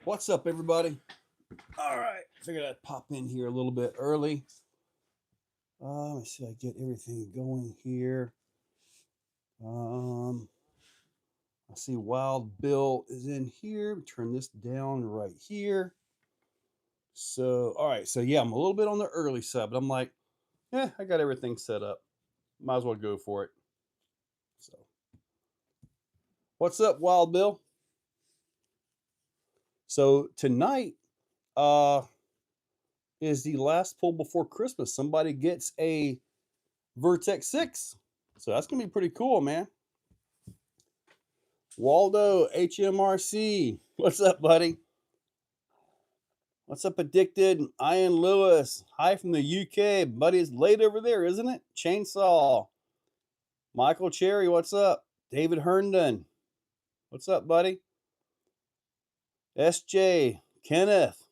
What's up, everybody? All right, figured I'd pop in here a little bit early. Let me see if I get everything going here. Um, I see Wild Bill is in here. Turn this down right here. So, all right, so yeah, I'm a little bit on the early side, but I'm like, I got everything set up. Might as well go for it. So, what's up, Wild Bill? So tonight, uh, is the last pull before Christmas. Somebody gets a Vertex 6. So that's gonna be pretty cool, man. Waldo HMRC. What's up, buddy? What's up, Addicted? Ian Lewis. Hi from the UK. Buddy, it's late over there, isn't it? Chainsaw. Michael Cherry, what's up? David Herndon. What's up, buddy? SJ. Kenneth.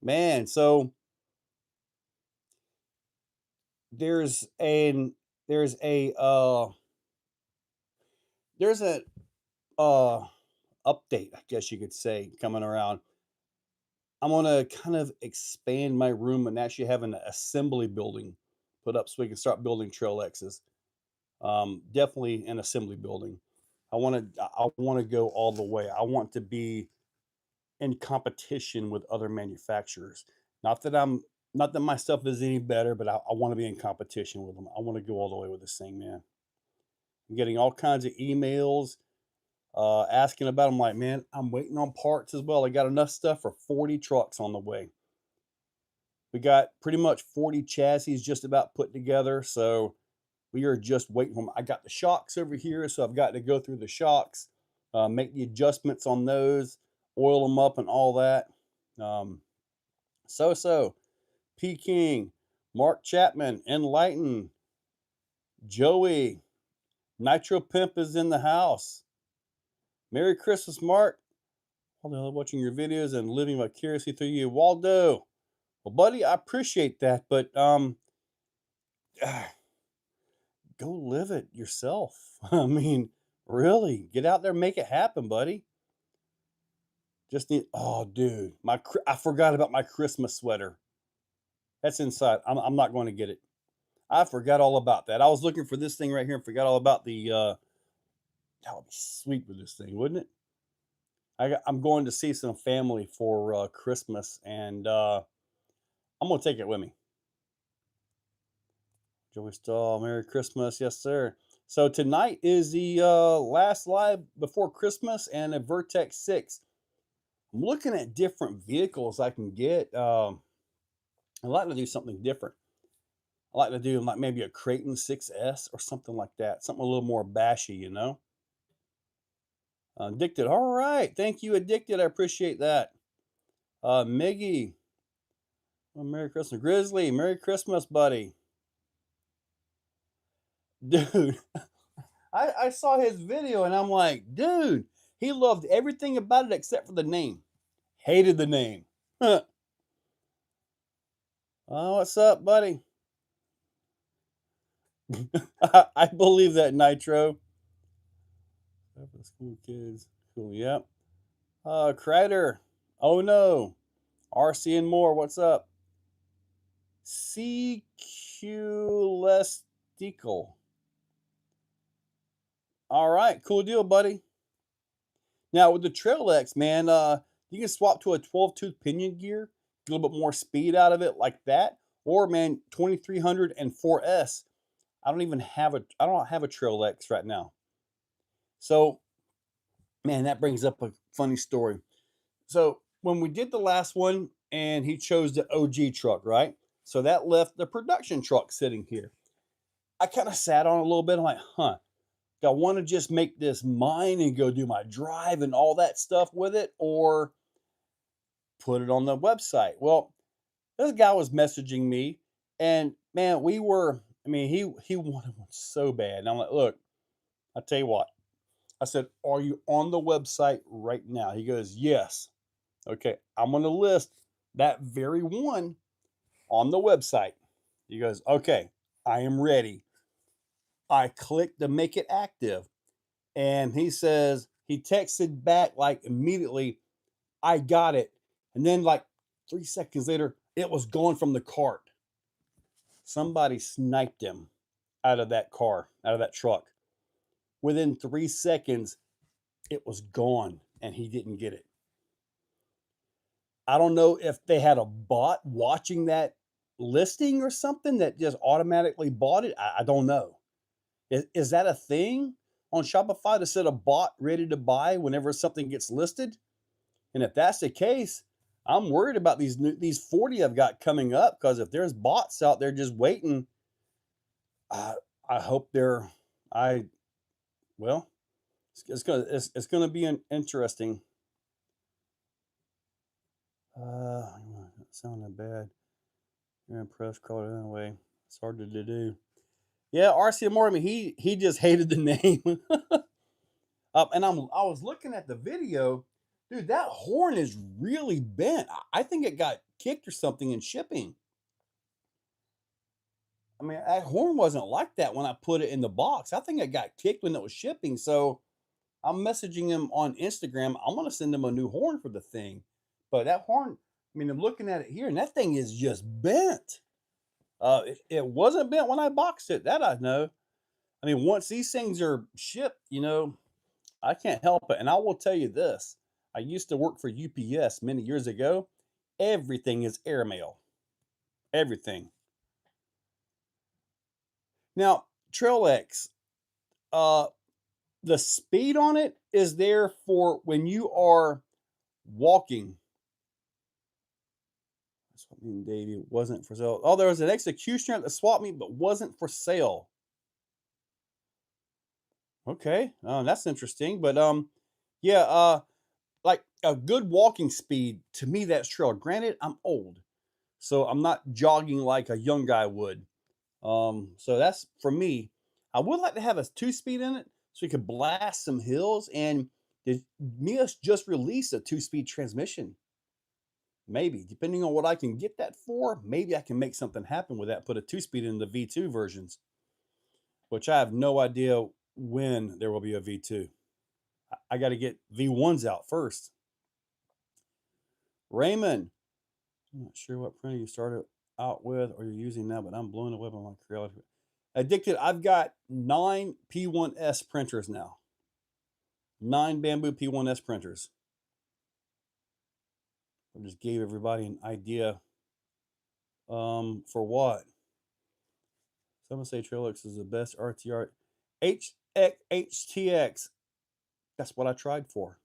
Man, so there's an there's a there's a uh update, I guess you could say, coming around. I'm gonna kind of expand my room and actually have an assembly building put up so we can start building Trail X's. Definitely an assembly building. I want to go all the way. I want to be in competition with other manufacturers. Not that I'm not that my stuff is any better, but I want to be in competition with them. I want to go all the way with this thing, man. I'm getting all kinds of emails asking about them. Like, man, I'm waiting on parts as well. I got enough stuff for 40 trucks on the way. We got pretty much 40 chassis just about put together. So we are just waiting for them. I got the shocks over here. So I've got to go through the shocks, make the adjustments on those, oil them up and all that. Um, so, P. King, Mark Chapman, Enlighten, Joey, Nitro Pimp is in the house. Merry Christmas, Mark. I love watching your videos and living vicariously through you. Waldo. Well, buddy, I appreciate that, but go live it yourself. I mean, really, get out there, make it happen, buddy. Just need. Oh, dude, I forgot about my Christmas sweater. That's inside. I'm not going to get it. I forgot all about that. I was looking for this thing right here and forgot all about the. That would be sweet with this thing, wouldn't it? I'm going to see some family for Christmas, and I'm gonna take it with me. Joey Stahl, Merry Christmas, yes sir. So tonight is the last live before Christmas and a Vertex 6. I'm looking at different vehicles I can get. I'd like to do something different. I like to do like maybe a Creighton 6S or something like that. Something a little more bashy, you know. Addicted. All right. Thank you, Addicted. I appreciate that. Miggy. Oh, Merry Christmas. Grizzly. Merry Christmas, buddy. Dude, I saw his video and I'm like, dude, he loved everything about it except for the name. Hated the name. Oh, what's up, buddy? I believe that, Nitro. School kids. Cool, yep. Kreider. Oh no. RC and more. What's up? CQ Lesticle. All right, cool deal, buddy. Now with the Trail X, man, you can swap to a 12 tooth pinion gear, get a little bit more speed out of it like that. Or man, 2300 and 4S. I don't have a Trail X right now. So, man, that brings up a funny story. So when we did the last one and he chose the OG truck, right? So that left the production truck sitting here. I kind of sat on it a little bit. I'm like, do I want to just make this mine and go do my drive and all that stuff with it, or put it on the website? Well, this guy was messaging me, and man, I mean, he wanted one so bad. And I'm like, look, I'll tell you what. I said, are you on the website right now? He goes, yes. Okay, I'm going to list that very one on the website. He goes, okay, I am ready. I clicked to make it active. And he says, he texted back like immediately, I got it. And then like 3 seconds later, it was gone from the cart. Somebody sniped him out of that car, out of that truck. Within 3 seconds, it was gone and he didn't get it. I don't know if they had a bot watching that listing or something that just automatically bought it. I don't know. Is that a thing on Shopify to set a bot ready to buy whenever something gets listed? And if that's the case, I'm worried about these 40 I've got coming up, because if there's bots out there just waiting, I I hope they're I well, it's gonna be an interesting. That sounded bad. You're impressed, called it anyway. It's hard to do. Yeah, RC Mortimer, he just hated the name. And I was looking at the video, dude. That horn is really bent. I think it got kicked or something in shipping. I mean, that horn wasn't like that when I put it in the box. I think it got kicked when it was shipping. So I'm messaging him on Instagram. I'm gonna send him a new horn for the thing. But that horn, I mean, I'm looking at it here, and that thing is just bent. It wasn't bent when I boxed it. That I know. I mean, once these things are shipped, I can't help it. And I will tell you this: I used to work for UPS many years ago. Everything is airmail. Everything. Now, Trail X, uh, the speed on it is there for when you are walking. That's what me and Davey wasn't for sale. Oh, there was an executioner at the swap meet, but wasn't for sale. Okay, that's interesting. But yeah, like a good walking speed to me, that's trail. Granted, I'm old, so I'm not jogging like a young guy would. So that's for me. I would like to have a 2-speed in it so we could blast some hills. And did Mia's just released a 2-speed transmission? Maybe, depending on what I can get that for, maybe I can make something happen with that. Put a 2-speed in the V2 versions, which I have no idea when there will be a V2. I got to get V1s out first. Raymond, I'm not sure what printer you started out with or you're using now, but I'm blown away by my creativity. Addicted, I've got 9 P1S printers now. 9 Bamboo P1S printers. I just gave everybody an idea for what. Someone say Trilux is the best RTR. HTX, that's what I tried for.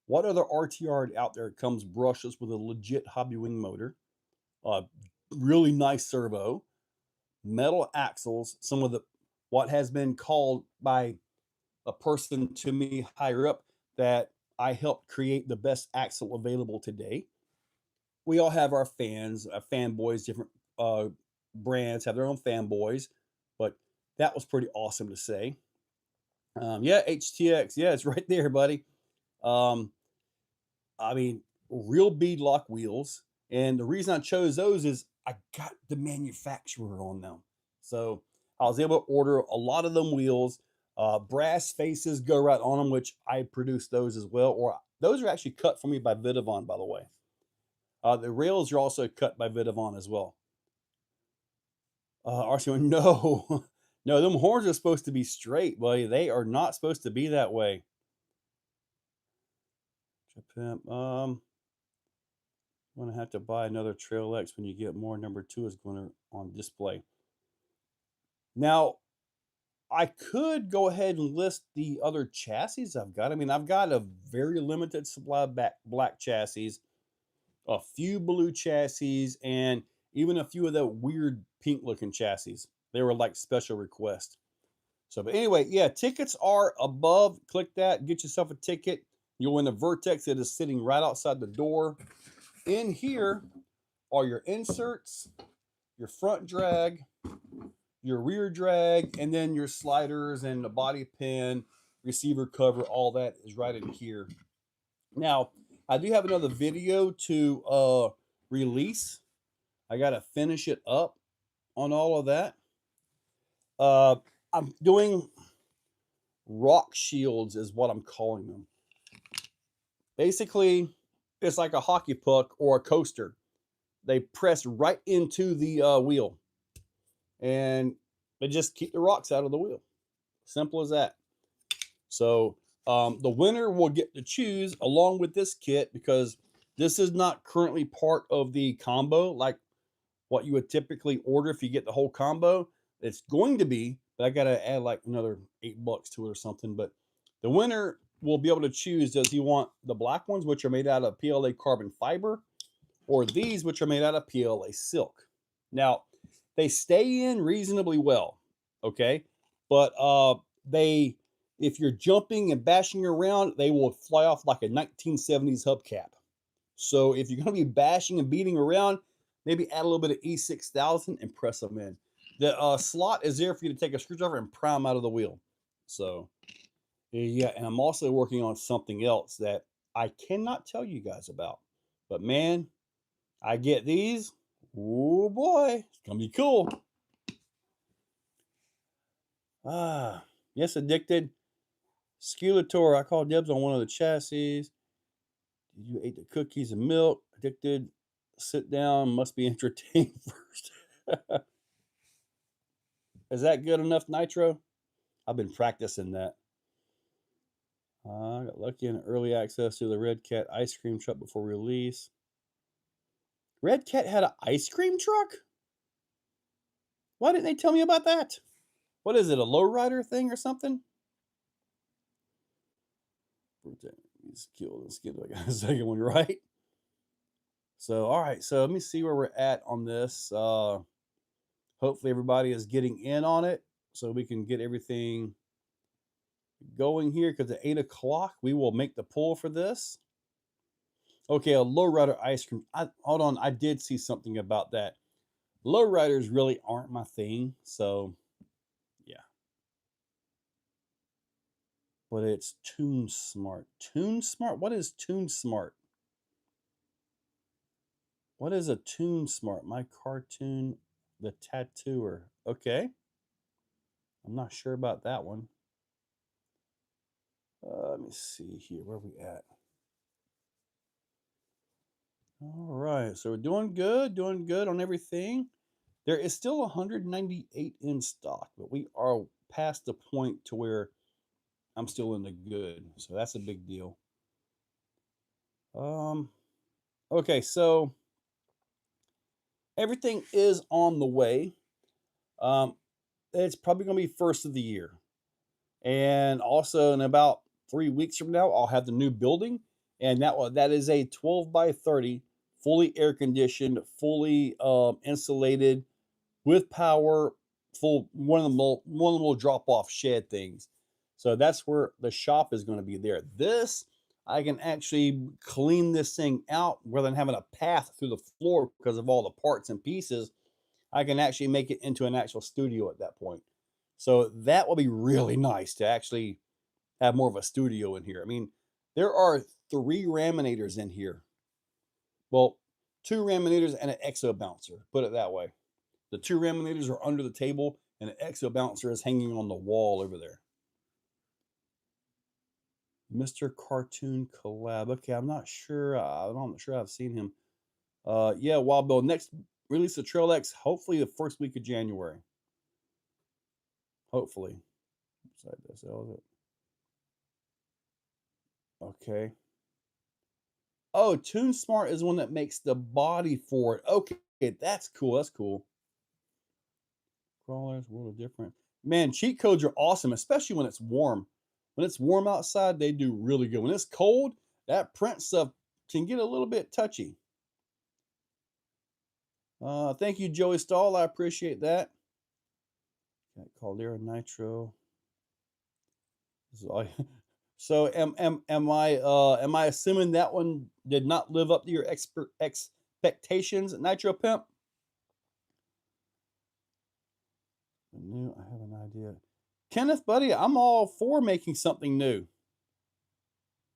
What other RTR out there comes brushless with a legit hobby wing motor, really nice servo, metal axles, some of the what has been called by a person to me higher up that I helped create the best axle available today. We all have our fans, fanboys, different brands have their own fanboys, but that was pretty awesome to say. Yeah, HTX, yeah, it's right there, buddy. Um, I mean, real bead lock wheels. And the reason I chose those is I got the manufacturer on them. So I was able to order a lot of them wheels. Brass faces go right on them, which I produced those as well. Or those are actually cut for me by Vidavon, by the way. The rails are also cut by Vidavon as well. RC, no, no, them horns are supposed to be straight, buddy. They are not supposed to be that way. I'm gonna have to buy another Trail X when you get more. Number 2 is going on display. Now, I could go ahead and list the other chassis I've got. I mean, I've got a very limited supply of black chassis, a few blue chassis, and even a few of the weird pink looking chassis. They were like special requests. So, but anyway, yeah, tickets are above. Click that, get yourself a ticket. You'll win a Vertex that is sitting right outside the door. In here are your inserts, your front drag, your rear drag, and then your sliders and the body pin, receiver cover, all that is right in here. Now, I do have another video to release. I got to finish it up on all of that. I'm doing rock shields is what I'm calling them. Basically, it's like a hockey puck or a coaster. They press right into the wheel, and they just keep the rocks out of the wheel. Simple as that. So the winner will get to choose along with this kit, because this is not currently part of the combo like what you would typically order if you get the whole combo. It's going to be, but I got to add like another $8 to it or something. But the winner will be able to choose, does he want the black ones, which are made out of PLA carbon fiber, or these, which are made out of PLA silk. Now, they stay in reasonably well, okay? But they, if you're jumping and bashing around, they will fly off like a 1970s hubcap. So if you're going to be bashing and beating around, maybe add a little bit of E6000 and press them in. The slot is there for you to take a screwdriver and pry them out of the wheel. So, yeah, and I'm also working on something else that I cannot tell you guys about. But man, I get these. Oh boy, it's going to be cool. Yes, addicted. Skeletor, I called dibs on one of the chassis. You ate the cookies and milk. Addicted. Sit down. Must be entertained first. Is that good enough, Nitro? I've been practicing that. I got lucky in early access to the Red Cat ice cream truck before release. Red Cat had an ice cream truck? Why didn't they tell me about that? What is it, a lowrider thing or something? Let's get a second one right. So, all right. So let me see where we're at on this. Hopefully everybody is getting in on it so we can get everything going here, because at 8 o'clock we will make the pull for this. Okay, a lowrider ice cream. Hold on, I did see something about that. Lowriders really aren't my thing, so yeah. But it's Tune Smart. Tune Smart? What is Tune Smart? What is a Tune Smart? My cartoon, the tattooer. Okay. I'm not sure about that one. Let me see here. Where are we at? All right. So we're doing good on everything. There is still 198 in stock, but we are past the point to where I'm still in the good. So that's a big deal. Okay, so everything is on the way. It's probably going to be first of the year. And also in about 3 weeks from now, I'll have the new building. And that is a 12 by 30, fully air conditioned, fully insulated, with power, full one of them will drop off shed things. So that's where the shop is going to be there. This, I can actually clean this thing out rather than having a path through the floor because of all the parts and pieces. I can actually make it into an actual studio at that point. So that will be really nice to actually have more of a studio in here. I mean, there are 3 laminators in here. Well, 2 laminators and an exo bouncer, put it that way. The 2 laminators are under the table, and an exo bouncer is hanging on the wall over there. Mr. Cartoon collab. Okay, I'm not sure. I'm not sure I've seen him. Yeah, Wild Bill. Next release of Trail X, hopefully the first week of January. Hopefully. Upside this, is it? Okay. Oh, Tune Smart is one that makes the body for it. Okay, that's cool. That's cool. Crawlers, World of Different. Man, cheat codes are awesome, especially when it's warm. When it's warm outside, they do really good. When it's cold, that print stuff can get a little bit touchy. Thank you, Joey Stahl. I appreciate that. Caldera Nitro. So am I assuming that one did not live up to your expectations, Nitro Pimp? I have an idea. Kenneth, buddy, I'm all for making something new.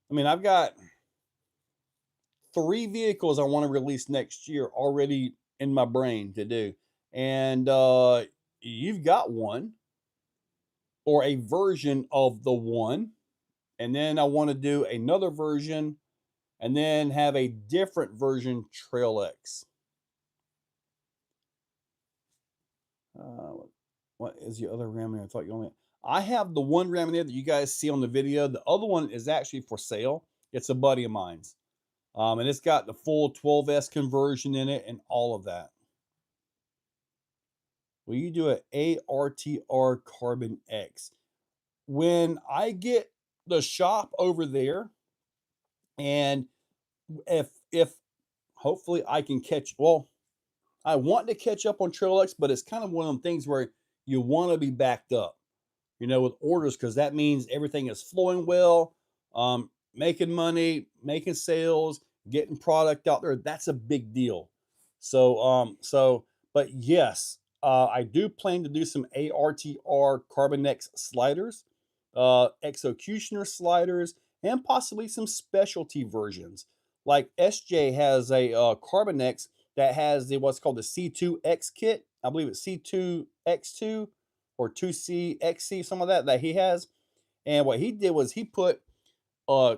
I mean, I've got 3 vehicles I want to release next year already in my brain to do. And you've got one or a version of the one. And then I want to do another version and then have a different version Trail X. What is the other ram in there? I thought you only. I have the one ram in there that you guys see on the video. The other one is actually for sale. It's a buddy of mine's, and it's got the full 12S conversion in it and all of that. Will you do a ARTR Carbon X? When I get the shop over there, and if hopefully I can catch, well, I want to catch up on Trail X, but it's kind of one of them things where you want to be backed up, with orders, because that means everything is flowing well, making money, making sales, getting product out there. That's a big deal. But yes, I do plan to do some ARTR Carbon X sliders, Executioner sliders, and possibly some specialty versions. Like SJ has a Carbon X that has what's called the C2X kit. I believe it's C2X2 or 2CXC, some of that he has. And what he did was he put a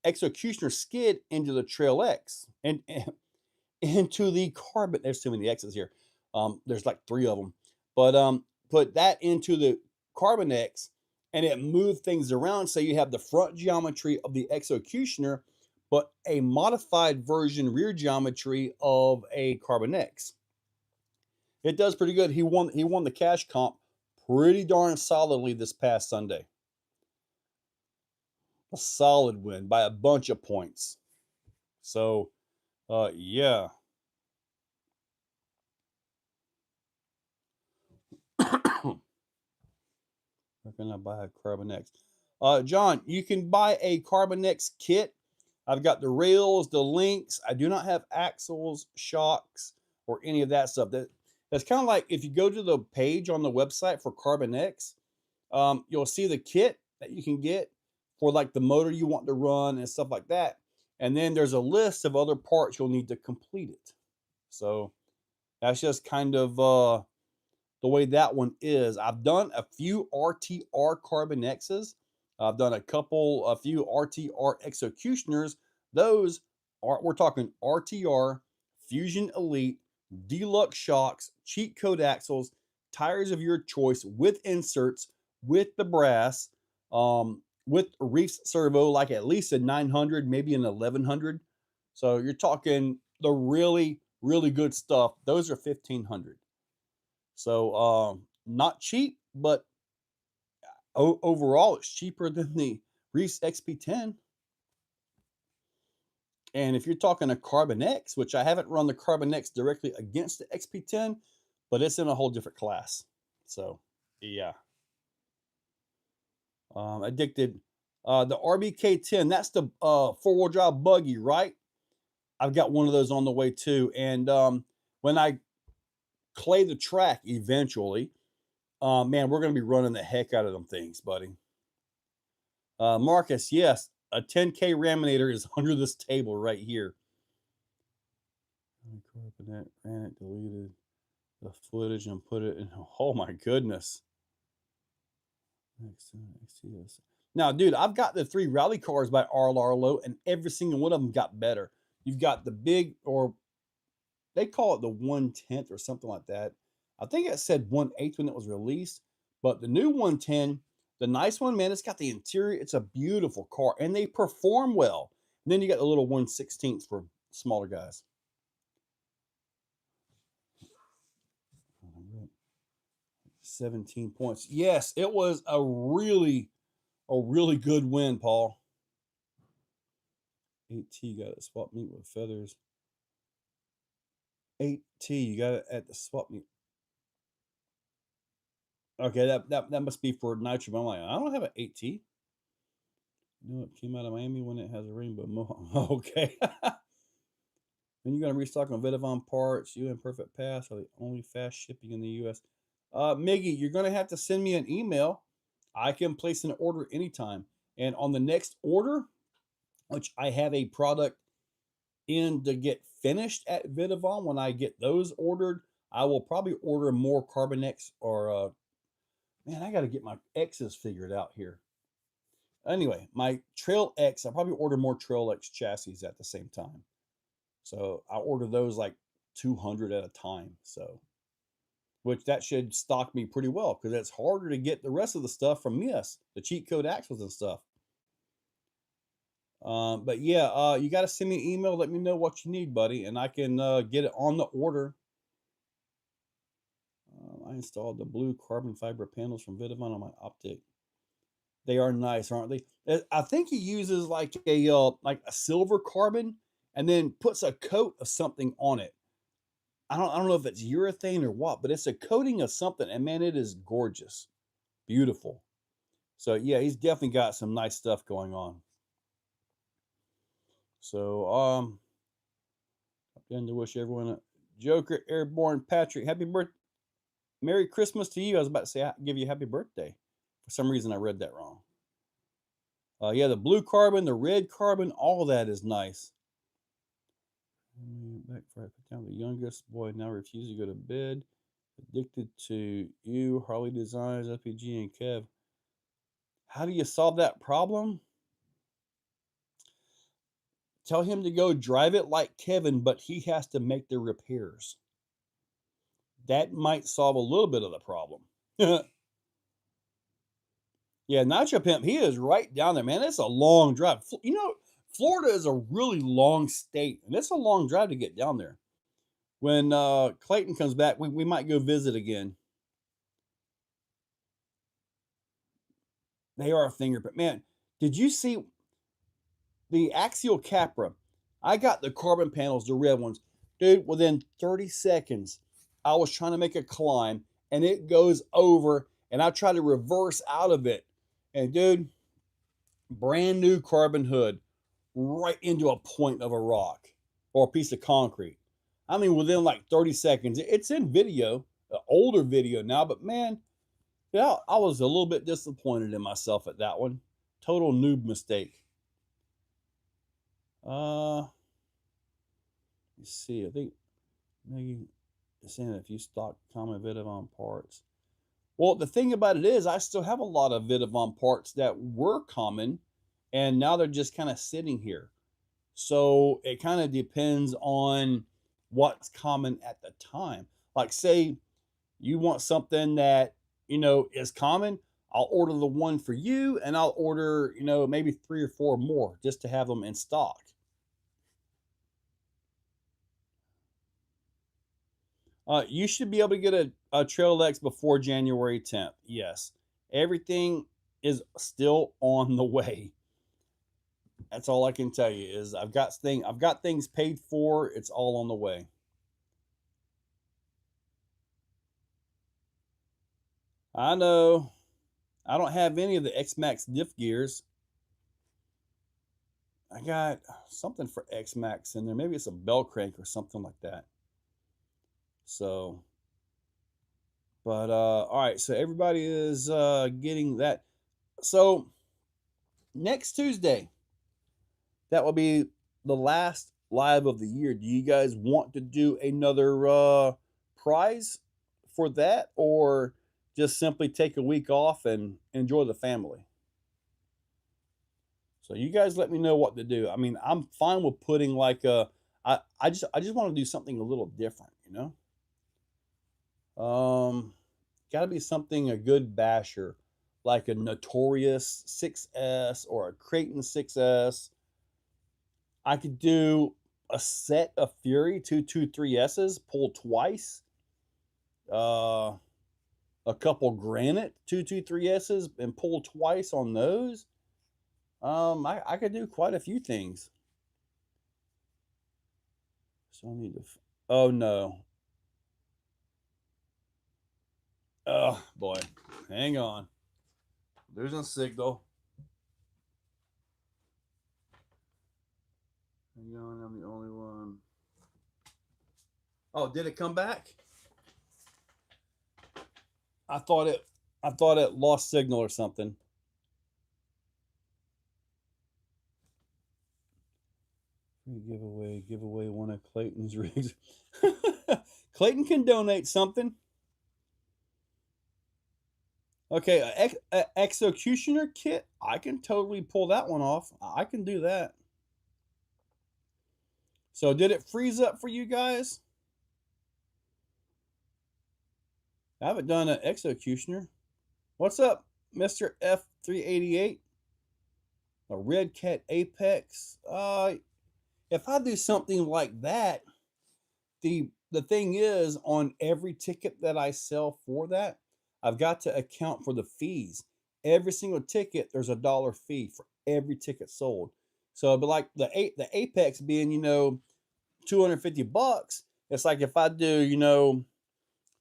Executioner skid into the Trail X and into the Carbon. There's too many X's here. There's like 3 of them, but put that into the Carbon X, and it moved things around. So you have the front geometry of the Executioner, but a modified version rear geometry of a Carbon X. It does pretty good. He won the cash comp pretty darn solidly this past Sunday. A solid win by a bunch of points. So, yeah. Where can I buy a Carbon X? John, you can buy a Carbon X kit. I've got the rails, the links. I do not have axles, shocks, or any of that stuff. That's kind of like if you go to the page on the website for Carbon X, you'll see the kit that you can get for like the motor you want to run and stuff like that. And then there's a list of other parts you'll need to complete it. So that's just kind of the way that one is. I've done a few RTR Carbon X's. I've done a few RTR Executioners. Those are, we're talking RTR, Fusion Elite, Deluxe shocks, cheat code axles, tires of your choice with inserts, with the brass, with Reefs servo, like at least a 900, maybe an 1100. So you're talking the really, really good stuff. Those are 1500. So not cheap, but overall it's cheaper than the Reefs XP10. And if you're talking a Carbon X, which I haven't run the Carbon X directly against the XP10, but it's in a whole different class. So yeah. Addicted. The RBK10, that's the 4-wheel drive buggy, right? I've got one of those on the way too. And when I clay the track eventually, man, we're going to be running the heck out of them things, buddy. Marcus, yes, a 10K Raminator is under this table right here. Ran it, deleted the footage and put it in. Oh my goodness. Now, dude, I've got the 3 rally cars by RLR Low, and every single one of them got better. You've got the big, or they call it the 1/10 or something like that. I think it said 1/8 when it was released, but the new 110, the nice one, man, it's got the interior. It's a beautiful car, and they perform well. And then you got the little 1/16 for smaller guys. 17 points. Yes, it was a really good win, Paul. 8T got it swap meet with feathers. 8T, you got it at the swap meet. Okay, that must be for Nitro. I'm like, I don't have an 8T. No, it came out of Miami when it has a rainbow mohawk. Okay. When you going to restock on Vedavon parts, you and Perfect Pass are the only fast shipping in the U.S. Miggy, you're going to have to send me an email. I can place an order anytime. And on the next order, which I have a product in to get finished at Vidavon, when I get those ordered, I will probably order more Carbon X or, man, I got to get my X's figured out here. Anyway, my Trail X, I probably order more Trail X chassis at the same time. So I order those like 200 at a time. So, which that should stock me pretty well because it's harder to get the rest of the stuff from Miss, the cheat code axles and stuff. But yeah, you got to send me an email. Let me know what you need, buddy, and I can get it on the order. I installed the blue carbon fiber panels from Vidavon on my Optic. They are nice, aren't they? I think he uses like a silver carbon and then puts a coat of something on it. I don't know if it's urethane or what, but it's a coating of something, and man, it is gorgeous, beautiful. So yeah, he's definitely got some nice stuff going on. So I'm to wish everyone a Joker Airborne Patrick happy birthday, Merry Christmas to you. I was about to say give you a happy birthday. For some reason, I read that wrong. Yeah, the blue carbon, the red carbon, all that is nice. Back for I put down the youngest boy now refuses to go to bed. Addicted to you, Harley Designs, FPG, and Kev. How do you solve that problem? Tell him to go drive it like Kevin, but he has to make the repairs. That might solve a little bit of the problem. Yeah, Nacho Pimp, he is right down there, man. It's a long drive. You know, Florida is a really long state, and it's a long drive to get down there. When Clayton comes back, we might go visit again. They are a fingerprint. Man, did you see the Axial Capra? I got the carbon panels, the red ones. Dude, within 30 seconds, I was trying to make a climb, and it goes over, and I try to reverse out of it. And dude, brand new carbon hood right into a point of a rock or a piece of concrete. I mean, within like 30 seconds. It's in video, an older video now, but man, yeah, I was a little bit disappointed in myself at that one. Total noob mistake. Let's see. I think maybe saying a few stock common Vidavon parts. Well, the thing about it is, I still have a lot of Vidavon parts that were common, and now they're just kind of sitting here. So it kind of depends on what's common at the time. Like, say you want something that is common, I'll order the one for you, and I'll order maybe 3 or 4 more just to have them in stock. You should be able to get a Trail X before January 10th. Yes, everything is still on the way. That's all I can tell you is I've got things paid for. It's all on the way. I know. I don't have any of the X-Max diff gears. I got something for X-Max in there. Maybe it's a bell crank or something like that. So, but all right. So everybody is getting that. So next Tuesday, that will be the last live of the year. Do you guys want to do another prize for that, or just simply take a week off and enjoy the family? So you guys let me know what to do. I mean, I'm fine with putting like I just want to do something a little different, Got to be something a good basher, like a Notorious 6S or a Creighton 6S. I could do a set of Fury 223Ss, pull twice. Uh, a couple Granite 223Ss and pull twice on those. I could do quite a few things. So I need to. Oh no. Oh boy. Hang on. There's a signal. Hang on, I'm the only one. Oh, did it come back? I thought it lost signal or something. Give away one of Clayton's rigs. Clayton can donate something. Okay, executioner kit. I can totally pull that one off. I can do that. So did it freeze up for you guys? I haven't done an executioner. What's up, Mr. F388? A Red Cat Apex. If I do something like that, the thing is, on every ticket that I sell for that, I've got to account for the fees. Every single ticket, there's a dollar fee for every ticket sold. So it'd be like the Apex being, 250 bucks. It's like if I do,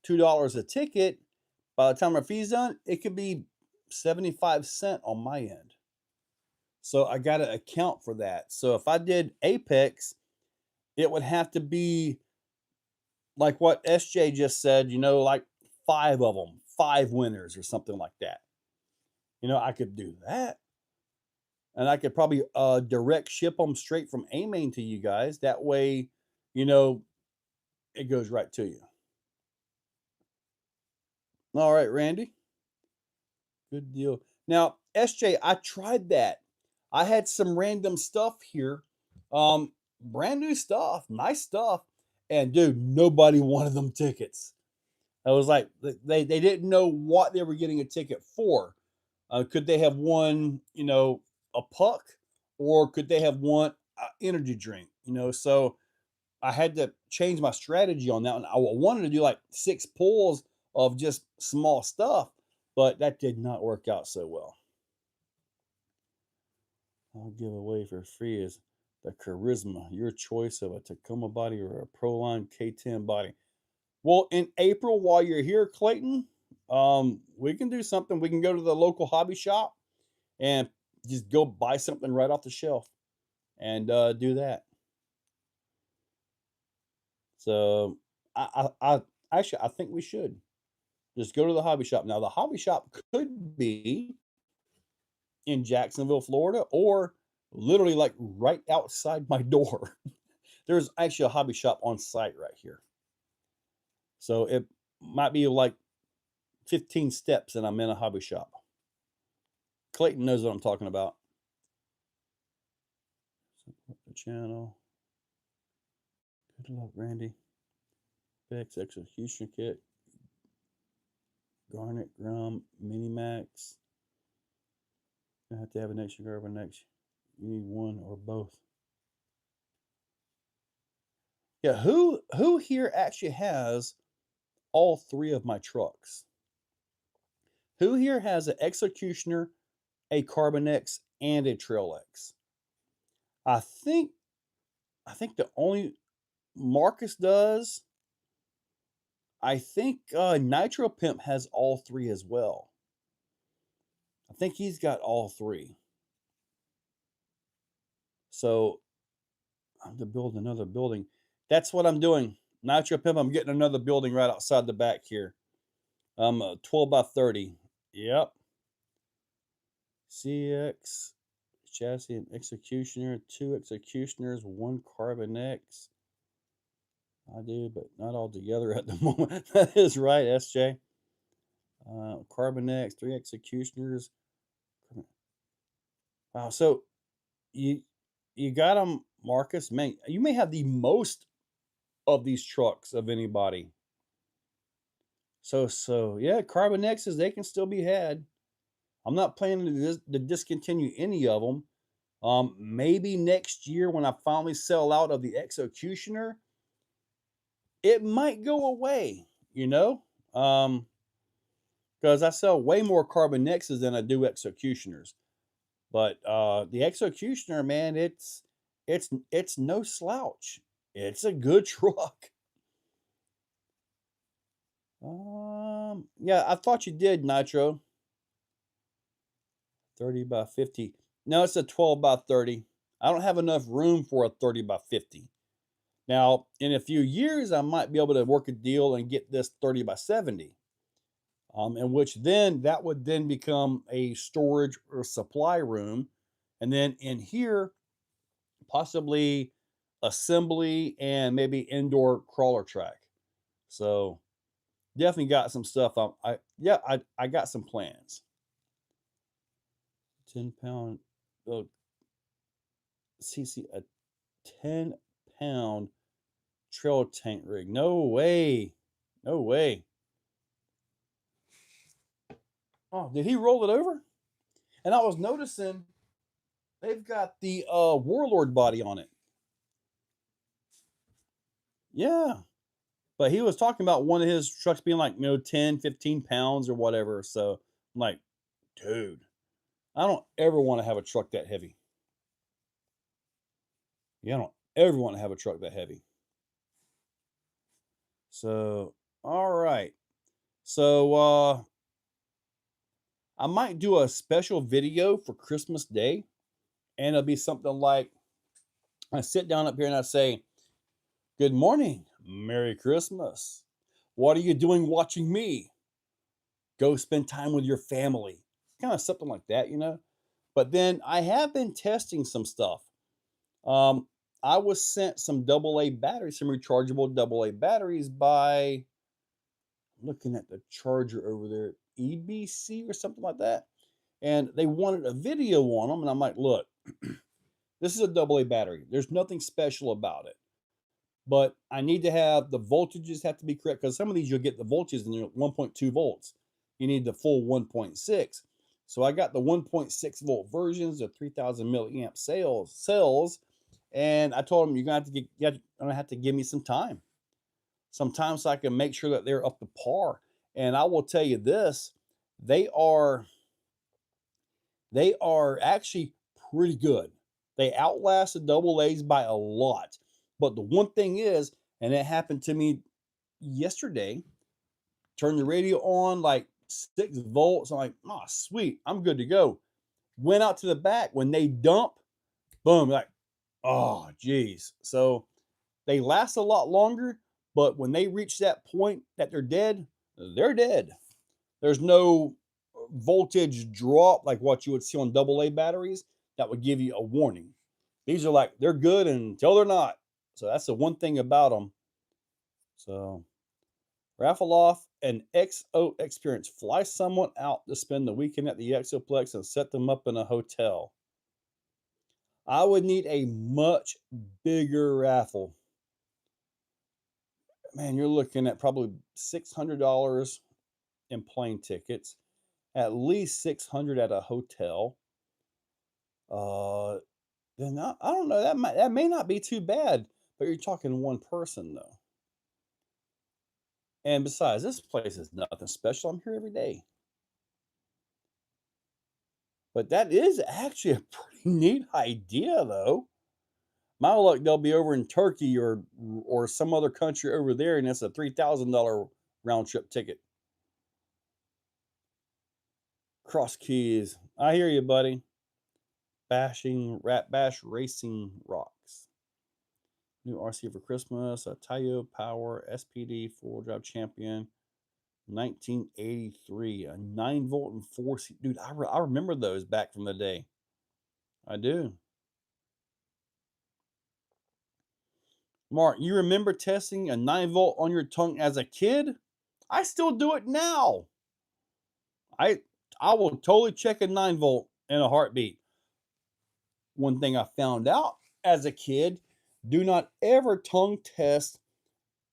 $2 a ticket, by the time my fee's done, it could be 75 cents on my end. So I got to account for that. So if I did Apex, it would have to be like what SJ just said, like five of them, five winners or something like that. I could do that. And I could probably direct ship them straight from A main to you guys. That way, you know, it goes right to you. All right, Randy. Good deal. Now, SJ, I tried that. I had some random stuff here. Brand new stuff, nice stuff. And dude, nobody wanted them tickets. I was like, they didn't know what they were getting a ticket for. Could they have won, a puck, or could they have won an energy drink? So I had to change my strategy on that one. I wanted to do like 6 pulls of just small stuff, but that did not work out so well. I'll give away for free is the Charisma, your choice of a Tacoma body or a Proline K10 body. Well, in April, while you're here, Clayton, we can do something. We can go to the local hobby shop and just go buy something right off the shelf and do that. So I think we should just go to the hobby shop. Now, the hobby shop could be in Jacksonville, Florida, or literally like right outside my door. There's actually a hobby shop on site right here. So it might be like 15 steps and I'm in a hobby shop. Clayton knows what I'm talking about. Support the channel. Good luck, Randy. Bex Execution Kit. Garnet, Grum, Minimax. You have to have an extra carbon next. You need one or both. Yeah, who here actually has all three of my trucks? Who here has an Executioner, a Carbon X, and a Trail X? I think the only Marcus does. I think Nitro Pimp has all three as well. I think he's got all three. So I'm to build another building. That's what I'm doing. Nitro Pimp, I'm getting another building right outside the back here. 12 by 30. Yep. CX, chassis and executioner, 2 executioners, 1 Carbon X. I do, but not all together at the moment. That is right, SJ. Carbon X, 3 executioners. Wow, so you got them, Marcus. Man, you may have the most of these trucks of anybody. So yeah, Carbon X's, they can still be had. I'm not planning to discontinue any of them. Maybe next year when I finally sell out of the Executioner, it might go away, because I sell way more Carbon X's than I do Executioners. But the Executioner, man, it's no slouch. It's a good truck. Yeah, I thought you did, Nitro. 30 by 50. No, it's a 12 by 30. I don't have enough room for a 30 by 50. Now, in a few years, I might be able to work a deal and get this 30 by 70. In which then that would then become a storage or supply room. And then in here, possibly assembly and maybe indoor crawler track. So Definitely got some stuff. Yeah, I got some plans. 10 pound, oh, CC, a 10 pound trail tank rig. No way. No way. Oh, did he roll it over? And I was noticing they've got the Warlord body on it. Yeah. But he was talking about one of his trucks being like, 10, 15 pounds or whatever. So I'm like, dude, I don't ever want to have a truck that heavy. Yeah, I don't ever want to have a truck that heavy. So, all right. So, I might do a special video for Christmas Day, and it'll be something like I sit down up here and I say, "Good morning, Merry Christmas. What are you doing watching me? Go spend time with your family." Kind of something like that, you know? But then I have been testing some stuff. Um, I was sent some AA batteries, some rechargeable AA batteries by looking at the charger over there, EBC or something like that. And they wanted a video on them. And I'm like, look, this is a AA battery. There's nothing special about it. But I need to have the voltages have to be correct because some of these you'll get the voltages and they're 1.2 volts. You need the full 1.6. So I got the 1.6 volt versions of 3000 milliamp cells, and I told them you're gonna have to give me some time so I can make sure that they're up to par. And I will tell you this, they are they are actually pretty good. They outlast the double A's by a lot. But the one thing is, and it happened to me yesterday, turn the radio on like 6 volts. I'm like, oh, sweet, I'm good to go. Went out to the back. When they dump, boom, like, oh, geez. So they last a lot longer, but when they reach that point that they're dead, they're dead. There's no voltage drop like what you would see on AA batteries that would give you a warning. These are like, they're good until they're not. So that's the one thing about them. So raffle off an XO experience. Fly someone out to spend the weekend at the Exoplex and set them up in a hotel. I would need a much bigger raffle. Man, you're looking at probably $600 in plane tickets, at least 600 at a hotel. Uh, then I don't know, that may not be too bad, but you're talking one person though. And besides, this place is nothing special. I'm here every day. But that is actually a pretty neat idea though. My luck, they'll be over in Turkey or some other country over there, and it's a $3,000 round trip ticket. Cross Keys. I hear you, buddy. Rat Bash Racing rocks. New RC for Christmas. A Tayo Power SPD 4-wheel champion. 1983. A 9 volt and 4 C. Dude, I remember those back from the day. I do. Mark, you remember testing a 9 volt on your tongue as a kid? I still do it now. I I will totally check a 9 volt in a heartbeat. One thing I found out as a kid, do not ever tongue test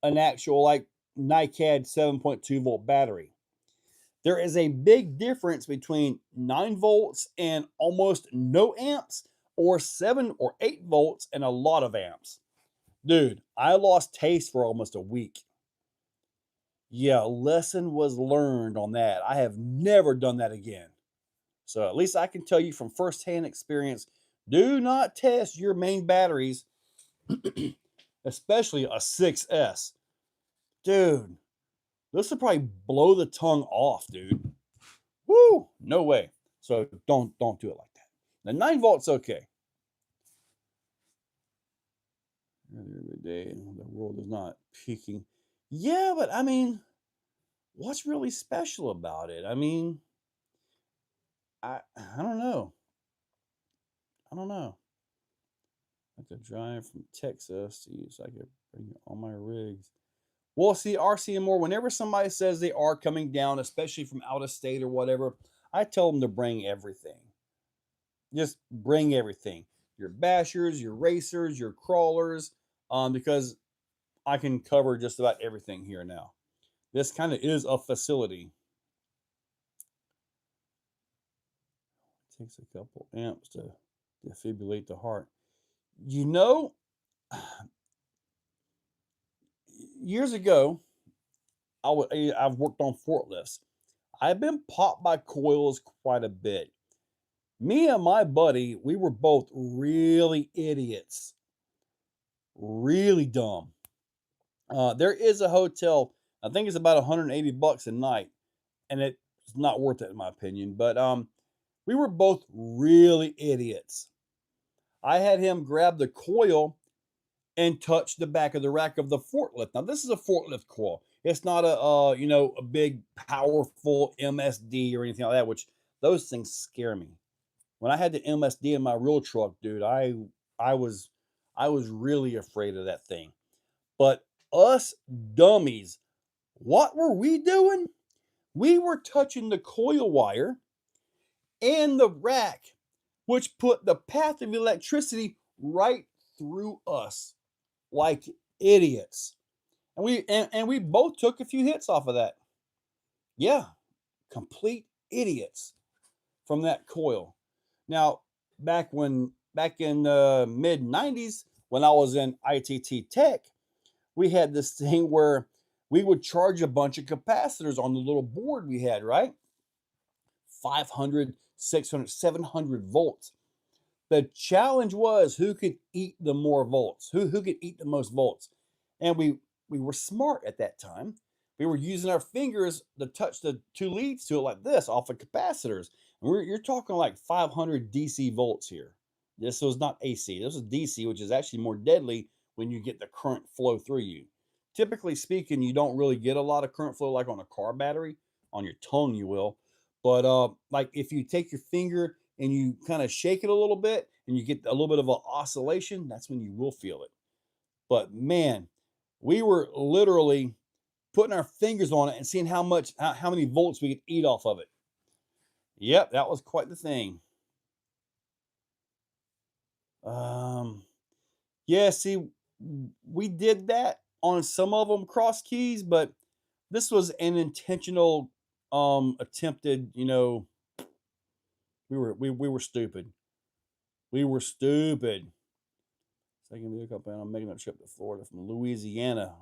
an actual like NiCad 7.2 volt battery. There is a big difference between 9 volts and almost no amps, or 7 or 8 volts and a lot of amps. Dude, I lost taste for almost a week. Yeah, lesson was learned on that. I have never done that again. So at least I can tell you from firsthand experience, do not test your main batteries, especially a 6S. Dude, this would probably blow the tongue off, dude. Woo! No way. So don't do it like that. The 9 volts okay. Every day the world is not peaking. Yeah, but I mean, what's really special about it? I mean, I don't know. I don't know. I could drive from Texas to use. I could bring all my rigs. Well, see, RCMore, whenever somebody says they are coming down, especially from out of state or whatever, I tell them to bring everything. Just bring everything. Your bashers, your racers, your crawlers, because I can cover just about everything here now. This kind of is a facility. It takes a couple amps to defibrillate the heart. You know, years ago, I've worked on forklifts. I've been popped by coils quite a bit. Me and my buddy, we were both really idiots, really dumb. There is a hotel, I think it's about 180 bucks a night, and it's not worth it in my opinion. But we were both really idiots. I had him grab the coil and touch the back of the rack of the forklift. Now, this is a forklift coil. It's not a big powerful MSD or anything like that, which those things scare me. When I had the MSD in my real truck, dude, I was I was really afraid of that thing. But us dummies, what were we doing? We were touching the coil wire and the rack, which put the path of electricity right through us like idiots. And we both took a few hits off of that. Yeah, complete idiots from that coil. Now, back in the mid 90s when I was in ITT Tech, we had this thing where we would charge a bunch of capacitors on the little board we had, right? 500, 600, 700 volts. The challenge was who could eat the more volts, who could eat the most volts. And we were smart at that time. We were using our fingers to touch the two leads to it like this off of capacitors. And you're talking like 500 DC volts here. This was not AC. This was DC, which is actually more deadly when you get the current flow through you. Typically speaking, you don't really get a lot of current flow like on a car battery. On your tongue, you will. But like if you take your finger and you kind of shake it a little bit and you get a little bit of an oscillation, that's when you will feel it. But man, we were literally putting our fingers on it and seeing how many volts we could eat off of it. Yep, that was quite the thing. Um, yeah, see, we did that on some of them cross keys, but this was an intentional attempted, we were stupid. We were stupid. Second vehicle plan, I'm making that trip to Florida from Louisiana.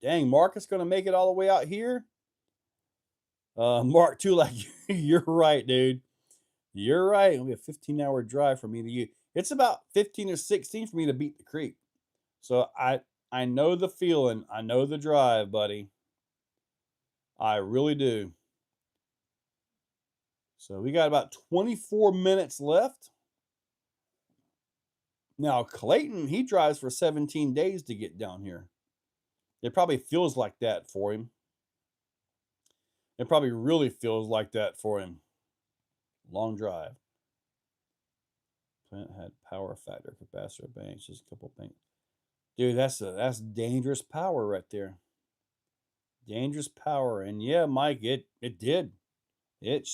Dang, Marcus gonna make it all the way out here? Mark too, like you're right, dude. You're right. It'll be a 15-hour drive for me to you. It's about 15 or 16 for me to beat the creek. So I know the feeling. I know the drive, buddy. I really do. So we got about 24 minutes left. Now Clayton, he drives for 17 days to get down here. It probably feels like that for him. It probably really feels like that for him. Long drive. Plant had power factor, capacitor banks, just a couple banks. Dude, that's dangerous power right there. Dangerous power. And yeah, Mike, it did. It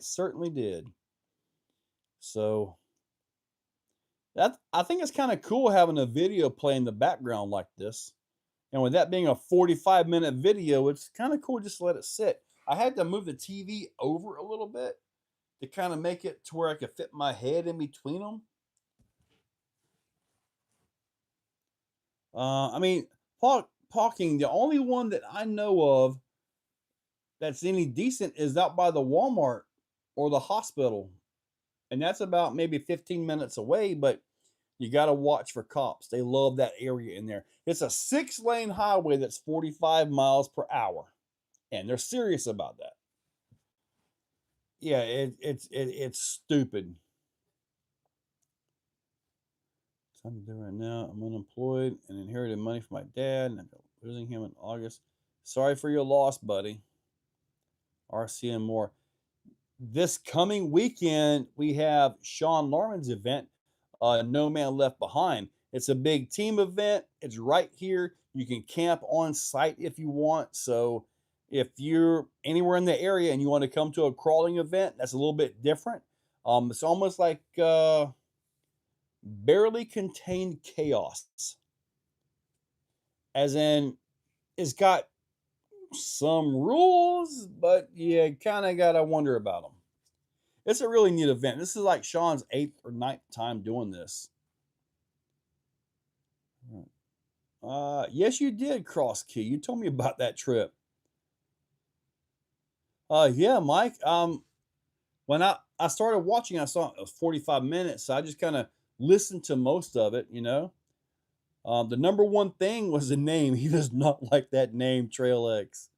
certainly did. So that I think it's kind of cool having a video play in the background like this. And with that being a 45-minute video, it's kind of cool just to let it sit. I had to move the TV over a little bit to kind of make it to where I could fit my head in between them. I mean, parking, the only one that I know of that's any decent is out by the Walmart or the hospital. And that's about maybe 15 minutes away, but you got to watch for cops. They love that area in there. It's a 6-lane highway that's 45 miles per hour. And they're serious about that. Yeah, it's stupid. Something to do right now. I'm unemployed and inherited money from my dad, and I'm losing him in August. Sorry for your loss, buddy. RCM more. This coming weekend, we have Sean Norman's event, No Man Left Behind. It's a big team event. It's right here. You can camp on site if you want. So if you're anywhere in the area and you want to come to a crawling event, that's a little bit different. It's almost like barely contained chaos, as in it's got some rules, but you kind of got to wonder about them. It's a really neat event. This is like Sean's 8th or ninth time doing this. Yes, you did, Cross Key. You told me about that trip. Yeah, Mike. When I started watching, I saw it was 45 minutes. So I just kind of listened to most of it, you know. The number one thing was the name. He does not like that name, Trail X.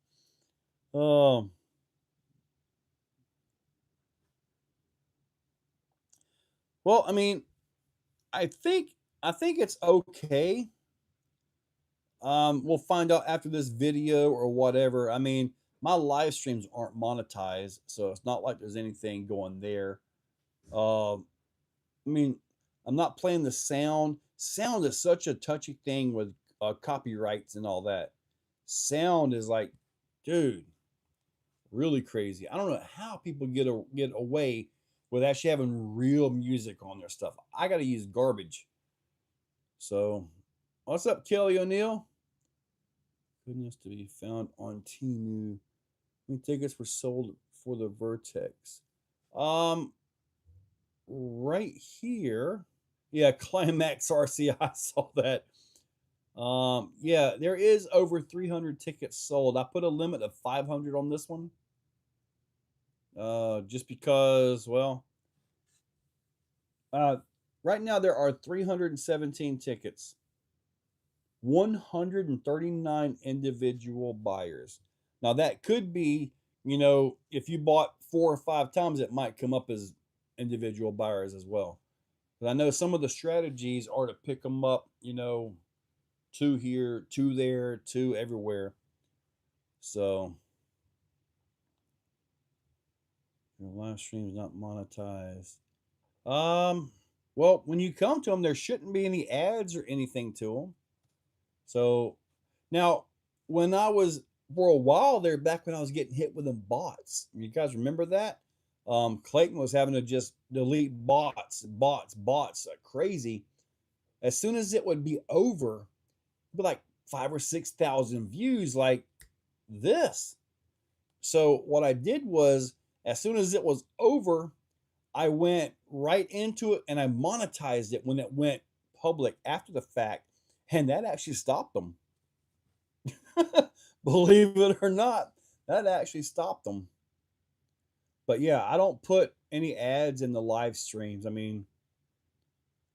Um, well, I mean, I think I think it's okay. We'll find out after this video or whatever. I mean, my live streams aren't monetized, so it's not like there's anything going there. Um, I mean, I'm not playing the sound. Sound is such a touchy thing with copyrights and all that. Sound is like, dude, really crazy. I don't know how people get away with actually having real music on their stuff. I got to use garbage. So, what's up, Kelly O'Neill? Goodness to be found on Temu. When tickets were sold for the Vertex. Um, right here. Yeah, Climax RC. I saw that. Yeah, there is over 300 tickets sold. I put a limit of 500 on this one. Just because, well, uh, right now there are 317 tickets, 139 individual buyers. Now that could be, if you bought 4 or 5 times, it might come up as individual buyers as well. But I know some of the strategies are to pick them up, two here, two there, two everywhere. So your live stream is not monetized. Well, when you come to them, there shouldn't be any ads or anything to them. So now, when I was for a while there, back when I was getting hit with them bots, you guys remember that? Clayton was having to just delete bots, like crazy. As soon as it would be over, it'd be like 5 or 6 thousand views, like this. So what I did was, as soon as it was over, I went right into it and I monetized it when it went public after the fact, and that actually stopped them. Believe it or not, that actually stopped them. But yeah, I don't put any ads in the live streams. I mean,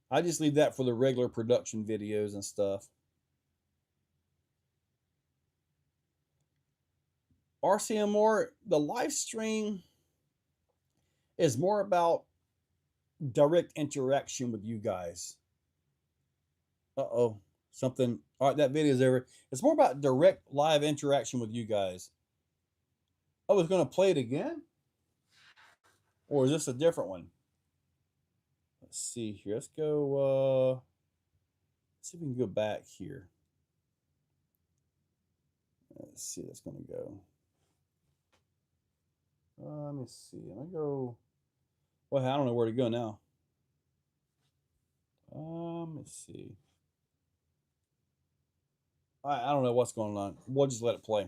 I just leave that for the regular production videos and stuff. RCMR, the live stream is more about direct interaction with you guys. Uh-oh, something. All right, that video is over. It's more about direct live interaction with you guys. I was going to play it again? Or is this a different one? Let's see here. Let's go, let's see if we can go back here. Let's see, that's going to go. Let me see. Let me go. Well, I don't know where to go now. Let's see. I don't know what's going on. We'll just let it play.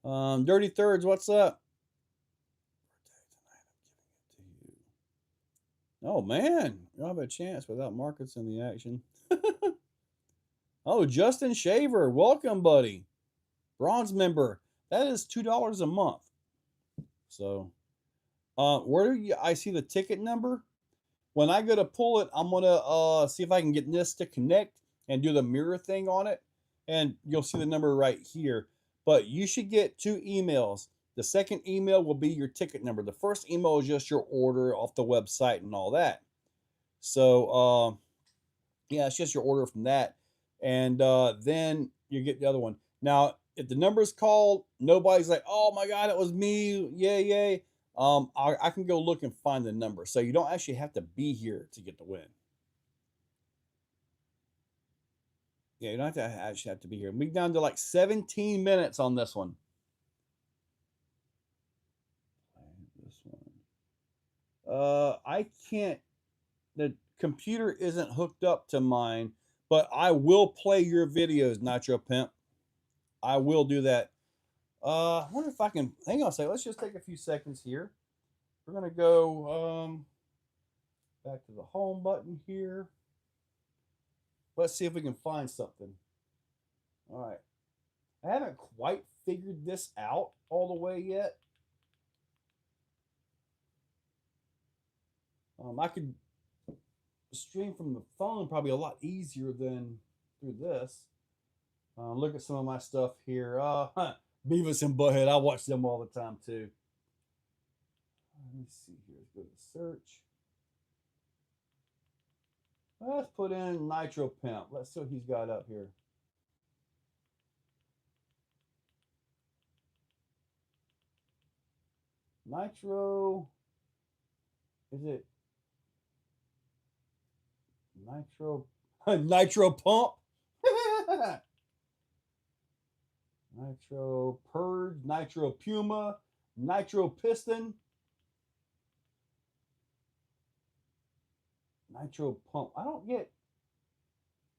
Dirty Thirds, what's up? Oh man, you don't have a chance without markets in the action. Oh, Justin Shaver, welcome, buddy. Bronze member. That is $2 a month. So, where do I see the ticket number? When I go to pull it, I'm gonna see if I can get this to connect and do the mirror thing on it, and you'll see the number right here. But you should get 2 emails. The second email will be your ticket number. The first email is just your order off the website and all that. So, yeah, it's just your order from that, and then you get the other one. Now, if the number is called, nobody's like, "Oh my God, it was me!" Yay, yay! I can go look and find the number, so you don't actually have to be here to get the win. Yeah, you don't have to actually have to be here. We're down to like 17 minutes on this one. This one. I can't. The computer isn't hooked up to mine, but I will play your videos, Nitro Pimp. I will do that. I wonder if I can. Hang on a second. Let's just take a few seconds here. We're gonna go back to the home button here. Let's see if we can find something. All right. I haven't quite figured this out all the way yet. I could stream from the phone probably a lot easier than through this. Look at some of my stuff here. Beavis and Butthead. I watch them all the time too. Let me see here. Let's go to search. Let's put in Nitro Pimp. Let's see what he's got up here. Nitro. Is it Nitro? Nitro Pump? Nitro Purge, Nitro Puma, Nitro Piston, Nitro Pump. I don't get.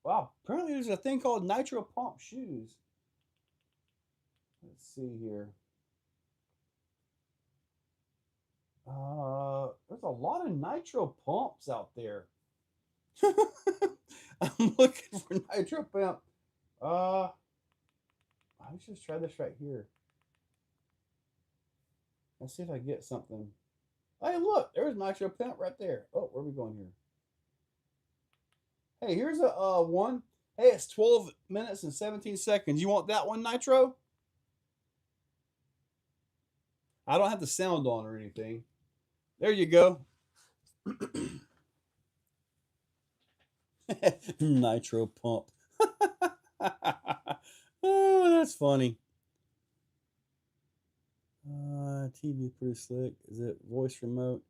Wow, apparently there's a thing called Nitro Pump shoes. Let's see here. There's a lot of Nitro Pumps out there. I'm looking for Nitro Pump. Let's just try this right here. Let's see if I get something. Hey, look, there's Nitro Pimp right there. Oh, where are we going here? Hey, here's a one. Hey, it's 12 minutes and 17 seconds. You want that one, Nitro? I don't have the sound on or anything. There you go. Nitro Pump. Oh, that's funny. TV pretty slick. Is it voice remote?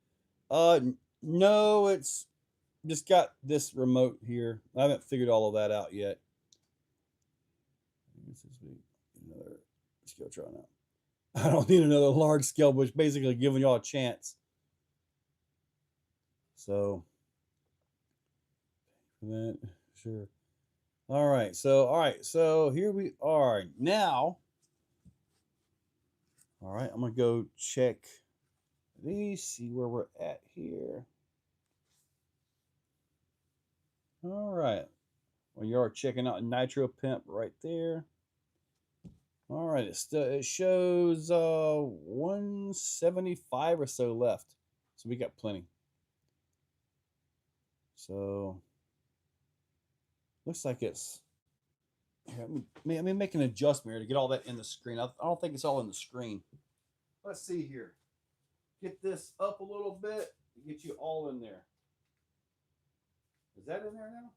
No, it's just got this remote here. I haven't figured all of that out yet. Another skill trial now. I don't need another large scale, which basically giving y'all a chance. So, that sure. All right, so here we are now. All right, I'm gonna go check these, see where we're at here. All right, well, you are checking out Nitro Pimp right there. All right, it shows 175 or so left, so we got plenty. So looks like it's. Here, let me make an adjustment here to get all that in the screen. I don't think it's all in the screen. Let's see here. Get this up a little bit to get you all in there. Is that in there now?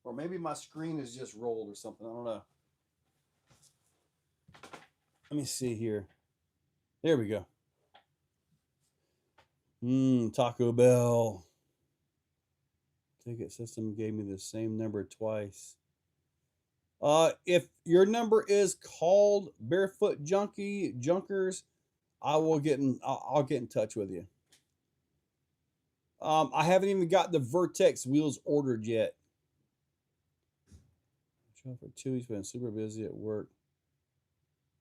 Or maybe my screen is just rolled or something. I don't know. Let me see here. There we go. Taco Bell. Ticket system gave me the same number twice. If your number is called Barefoot Junkie Junkers, I'll get in touch with you. I haven't even got the Vertex wheels ordered yet. For 2 weeks, been super busy at work.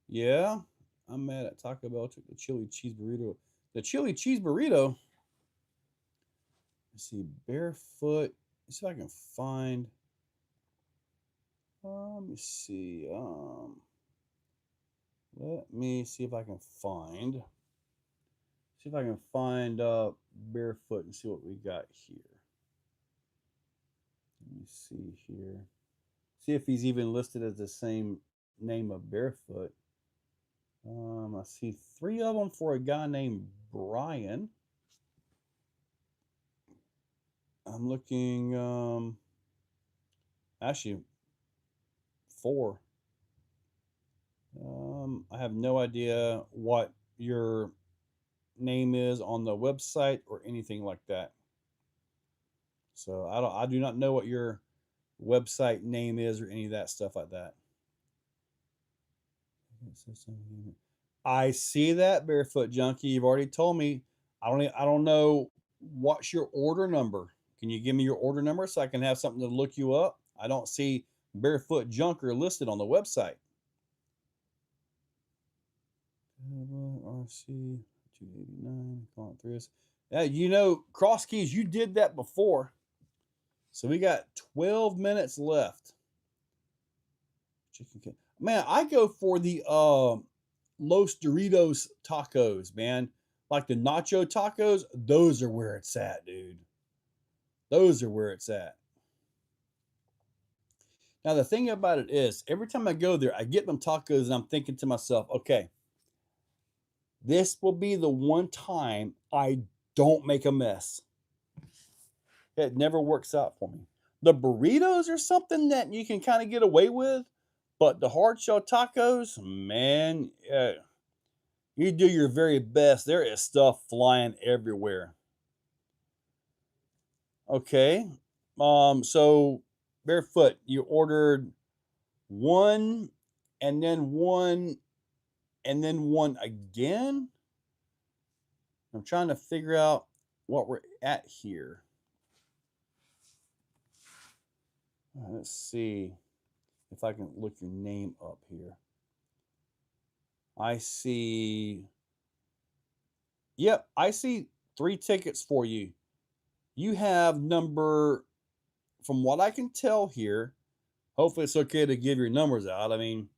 Yeah, I'm mad at Taco Bell. Took the chili cheese burrito. The chili cheese burrito. Let's see, Barefoot. Let's see if I can find. Let me see. Let me see if I can find. See if I can find Barefoot and see what we got here. Let me see here. See if he's even listed as the same name of Barefoot. I see 3 of them for a guy named Brian. I'm looking, actually 4. I have no idea what your name is on the website or anything like that. So I do not know what your website name is or any of that stuff like that. I see that, Barefoot Junkie. You've already told me. I don't know what's your order number. Can you give me your order number so I can have something to look you up? I don't see Barefoot Junker listed on the website. RC 289. Yeah, you know, Cross Keys, you did that before. So we got 12 minutes left. Chicken. Man, I go for the Los Doritos tacos, man. Like the nacho tacos, those are where it's at, dude. Those are where it's at. Now, the thing about it is, every time I go there, I get them tacos and I'm thinking to myself, okay, this will be the one time I don't make a mess. It never works out for me. The burritos are something that you can kind of get away with, but the hard shell tacos, man, you do your very best. There is stuff flying everywhere. Okay. So Barefoot, you ordered one and then one and then one again. I'm trying to figure out what we're at here. Let's see if I can look your name up here. I see. Yep, I see 3 tickets for you. You have number, from what I can tell here, hopefully it's okay to give your numbers out. I mean,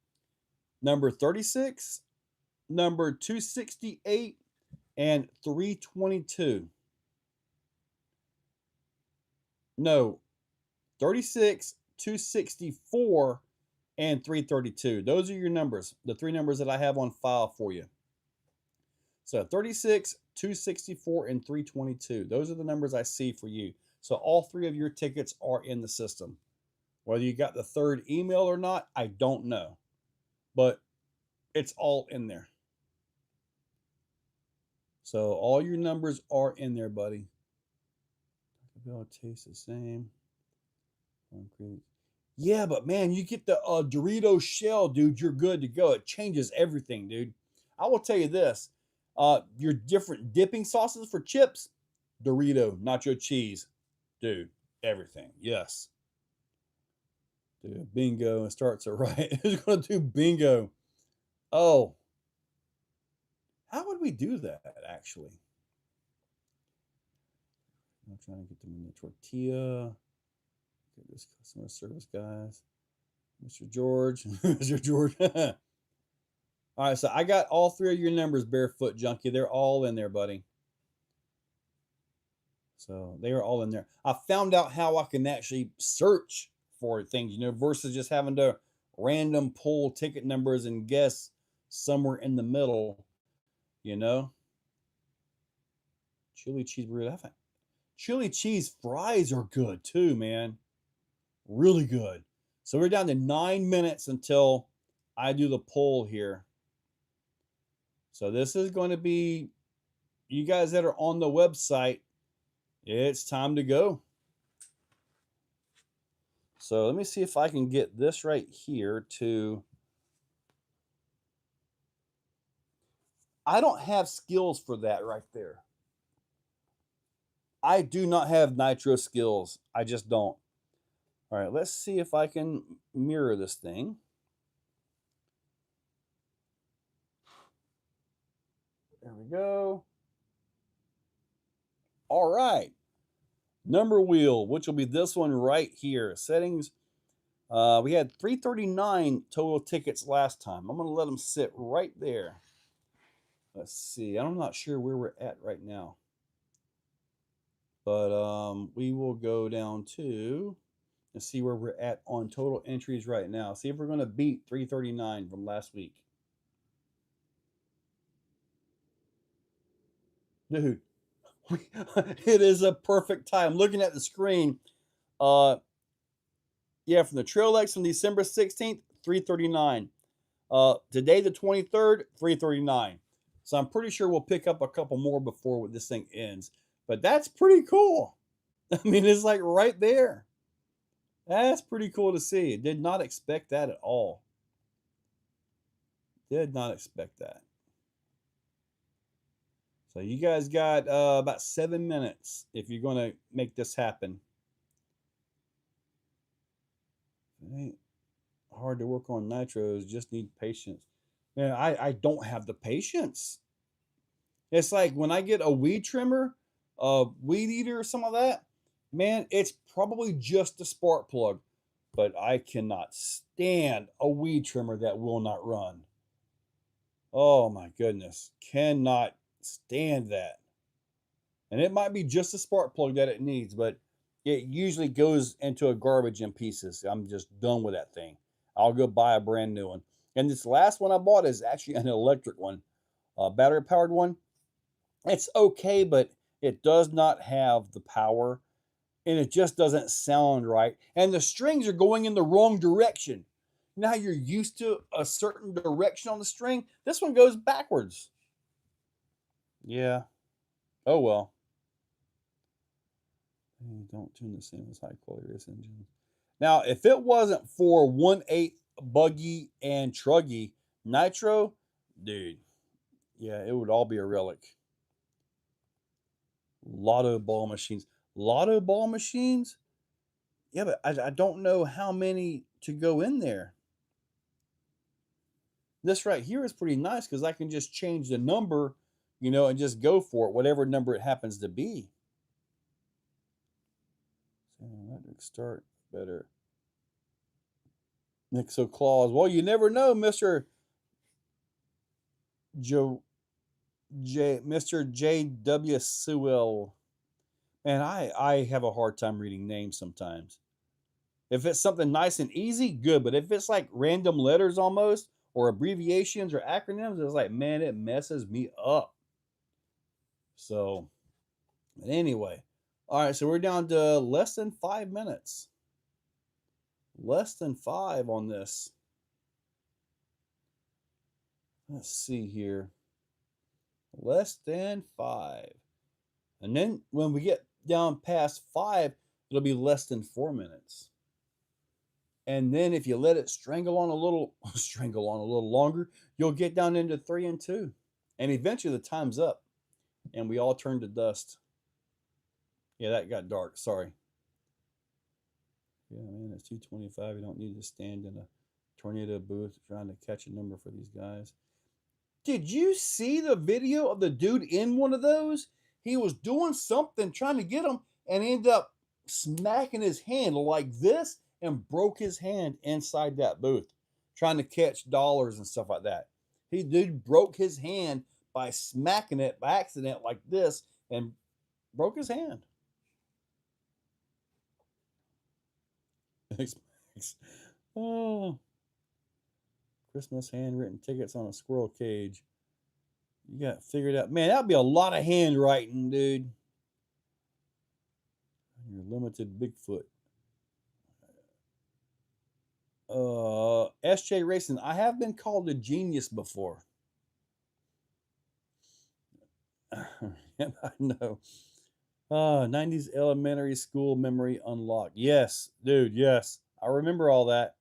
number 36, number 268, and 322. No, 36, 264, and 332. Those are your numbers, the 3 numbers that I have on file for you. So 36, 264, and 322. Those are the numbers I see for you. So all 3 of your tickets are in the system. Whether you got the 3rd email or not, I don't know. But it's all in there. So all your numbers are in there, buddy. It tastes the same. Yeah, but man, you get the Dorito shell, dude, you're good to go. It changes everything, dude. I will tell you this. Your different dipping sauces for chips, Dorito, nacho cheese, dude, everything. Yes. Dude, bingo. It starts it right. Who's going to do bingo? Oh. How would we do that, actually? I'm trying to get them in the tortilla. Get this customer service, guys. Mr. George. Mr. George. All right, so I got all 3 of your numbers, Barefoot Junkie. They're all in there, buddy. So they are all in there. I found out how I can actually search for things, you know, versus just having to random pull ticket numbers and guess somewhere in the middle, you know. Chili cheese burrito. Chili cheese fries are good too, man. Really good. So we're down to 9 minutes until I do the poll here. So this is going to be, you guys that are on the website, it's time to go. So let me see if I can get this right here to, I don't have skills for that right there. I do not have nitro skills. I just don't. All right, let's see if I can mirror this thing. There we go. All right. Number wheel, which will be this one right here. Settings. We had 339 total tickets last time. I'm going to let them sit right there. Let's see. I'm not sure where we're at right now. But we will go down to, and see where we're at on total entries right now. See if we're going to beat 339 from last week. Dude, it is a perfect time. Looking at the screen, yeah, from the Trail X from December 16th, 339. Today, the 23rd, 339. So I'm pretty sure we'll pick up a couple more before this thing ends. But that's pretty cool. I mean, it's like right there. That's pretty cool to see. Did not expect that at all. Did not expect that. So you guys got about 7 minutes if you're going to make this happen. It ain't hard to work on nitros. Just need patience. Man, I don't have the patience. It's like when I get a weed trimmer, a weed eater, or something like that. Man, it's probably just a spark plug, but I cannot stand a weed trimmer that will not run. Oh my goodness, cannot stand that. And it might be just a spark plug that it needs, but it usually goes into a garbage in pieces. I'm just done with that thing. I'll go buy a brand new one. And this last one I bought is actually an electric one, a battery powered one. It's okay, but it does not have the power and it just doesn't sound right. And the strings are going in the wrong direction. Now you're used to a certain direction on the string. This one goes backwards. Yeah. Oh well. Don't tune the same as high quality race engines. Now, if it wasn't for 1.8 buggy and truggy nitro, dude, yeah, it would all be a relic. Lotto ball machines. Lotto ball machines? Yeah, but I don't know how many to go in there. This right here is pretty nice because I can just change the number, and just go for it, whatever number it happens to be. So electric start better. Exocaged. Well, you never know, Mr. Joe Mr. J.W. Sewell. Man, I have a hard time reading names sometimes. If it's something nice and easy, good. But if it's like random letters almost, or abbreviations or acronyms, it's like, man, it messes me up. So, but anyway. All right, so we're down to less than 5 minutes. Less than 5 on this. Let's see here. Less than 5. And then when we get down past 5, it'll be less than 4 minutes. And then if you let it strangle on a little longer, you'll get down into 3 and 2. And eventually the time's up and we all turn to dust. Yeah, that got dark. Sorry. Yeah, man, it's 2:25. You don't need to stand in a tornado booth trying to catch a number for these guys. Did you see the video of the dude in one of those? He was doing something trying to get him and ended up smacking his hand like this and broke his hand inside that booth trying to catch dollars and stuff like that. He dude broke his hand by smacking it by accident like this and broke his hand. Oh, Christmas handwritten tickets on a squirrel cage. You got it figured out. Man, that'd be a lot of handwriting, dude. Your limited Bigfoot. SJ Racing. I have been called a genius before. Yeah, I know. 90s elementary school memory unlocked. Yes, dude, yes. I remember all that.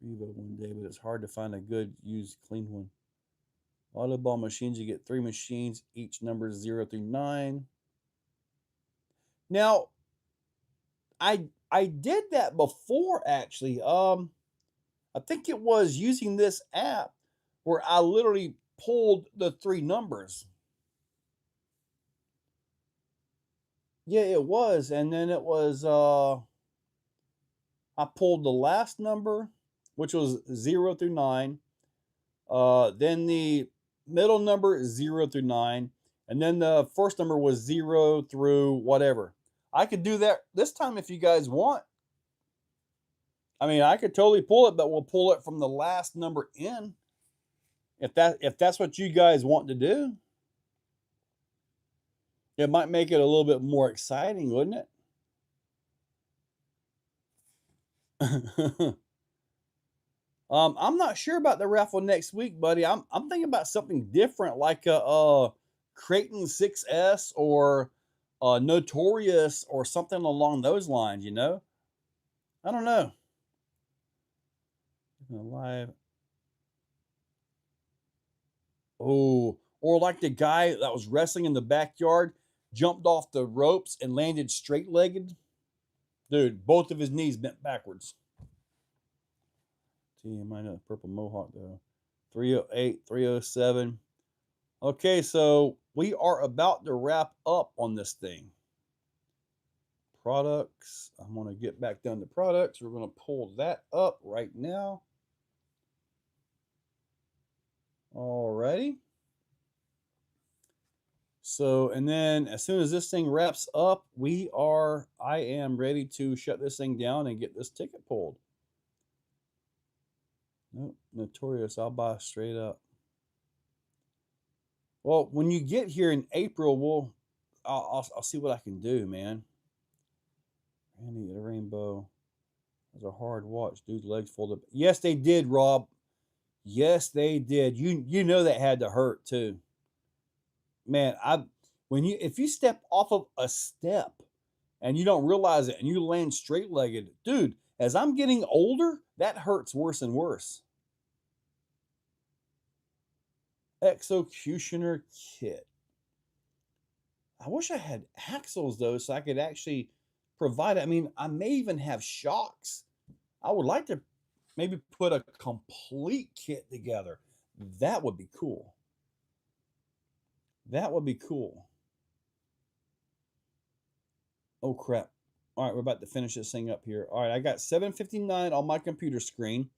Revo one day, but it's hard to find a good, used, clean one. Auto ball machines, you get 3 machines, each number 0 through 9. Now, I did that before actually. I think it was using this app where I literally pulled the 3 numbers. Yeah, it was. And then it was I pulled the last number, which was 0 through 9. Then the middle number is 0 through 9. And then the first number was 0 through whatever. I could do that this time if you guys want. I mean, I could totally pull it, but we'll pull it from the last number in. If that's what you guys want to do. It might make it a little bit more exciting, wouldn't it? I'm not sure about the raffle next week, buddy. I'm thinking about something different, like a Creighton 6S or Notorious or something along those lines, you know? I don't know. Live. Oh, or like the guy that was wrestling in the backyard, jumped off the ropes and landed straight legged. Dude, both of his knees bent backwards. See, I might have purple mohawk though. 308, 307. Okay, so we are about to wrap up on this thing. Products. I'm going to get back down to products. We're going to pull that up right now. Alrighty. So, and then as soon as this thing wraps up, I am ready to shut this thing down and get this ticket pulled. Nope, Notorious, I'll buy straight up. Well, when you get here in April, I'll see what I can do, man. Randy the Rainbow. That's a hard watch. Dude's legs folded. Yes, they did, Rob. Yes, they did. You know that had to hurt too. Man, if you step off of a step and you don't realize it and you land straight legged, dude, as I'm getting older, that hurts worse and worse. Executioner kit. I wish I had axles though, so I could actually provide it. I mean, I may even have shocks. I would like to maybe put a complete kit together. That would be cool. That would be cool. Oh crap. All right, we're about to finish this thing up here. All right, I got 7:59 on my computer screen.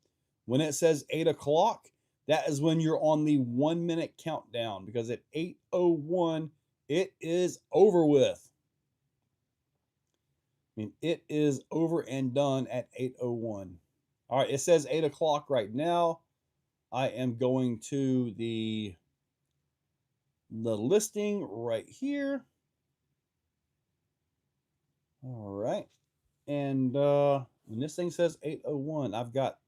When it says 8 o'clock, that is when you're on the 1 minute countdown, because at 8:01, it is over with. I mean, it is over and done at 8:01. All right, it says 8 o'clock right now. I am going to the listing right here. All right. And when this thing says 8:01, I've got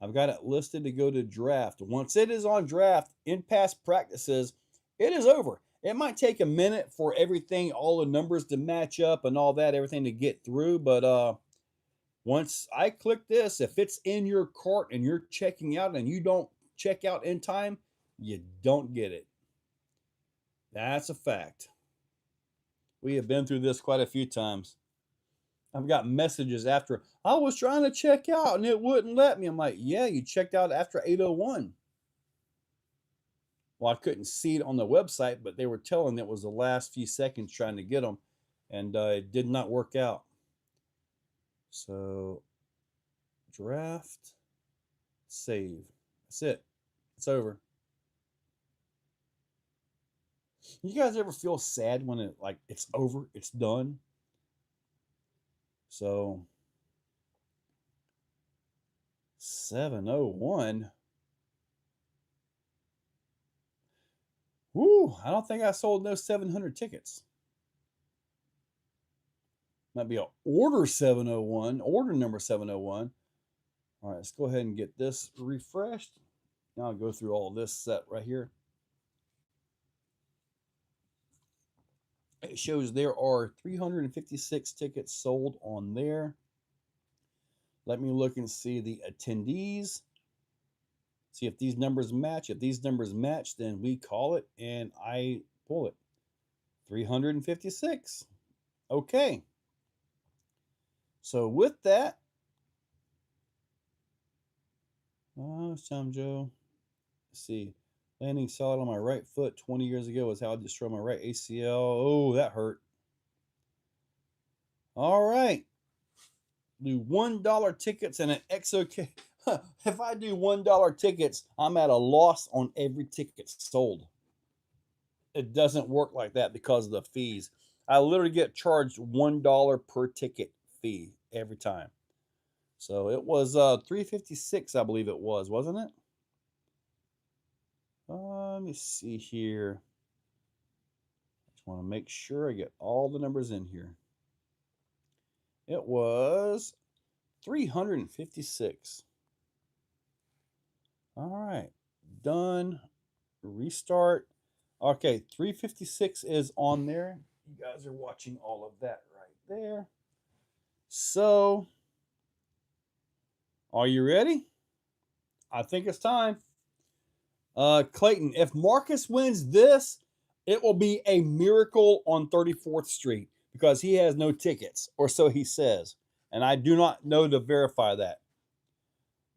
it listed to go to draft. Once it is on draft in past practices, it is over. It might take a minute for everything, all the numbers to match up and all that, everything to get through. But once I click this, if it's in your cart and you're checking out and you don't check out in time, you don't get it. That's a fact. We have been through this quite a few times. I've got messages after I was trying to check out and it wouldn't let me. I'm like, yeah, you checked out after 8:01. Well, I couldn't see it on the website, but they were telling it was the last few seconds trying to get them, and it did not work out. So, draft, save. That's it. It's over. You guys ever feel sad when it's over, it's done? So 7:01. Woo, I don't think I sold no 700 tickets. Might be a order 7:01, order number 7:01. All right, let's go ahead and get this refreshed. Now I'll go through all this set right here. It shows there are 356 tickets sold on there. Let me look and see the attendees. See if these numbers match. If these numbers match, then we call it and I pull it. 356. Okay. So with that, it's time, Joe. Let's see. Landing solid on my right foot 20 years ago was how I destroyed my right ACL. Oh, that hurt. All right. Do $1 tickets and an Exocaged. If I do $1 tickets, I'm at a loss on every ticket sold. It doesn't work like that because of the fees. I literally get charged $1 per ticket fee every time. So it was $356, I believe it was, wasn't it? Let me see here. Just want to make sure I get all the numbers in here. It was 356. All right, done. Restart. Okay, 356 is on there. You guys are watching all of that right there. So, are you ready? I think it's time. Clayton, if Marcus wins this, it will be a miracle on 34th Street because he has no tickets, or so he says. And I do not know to verify that.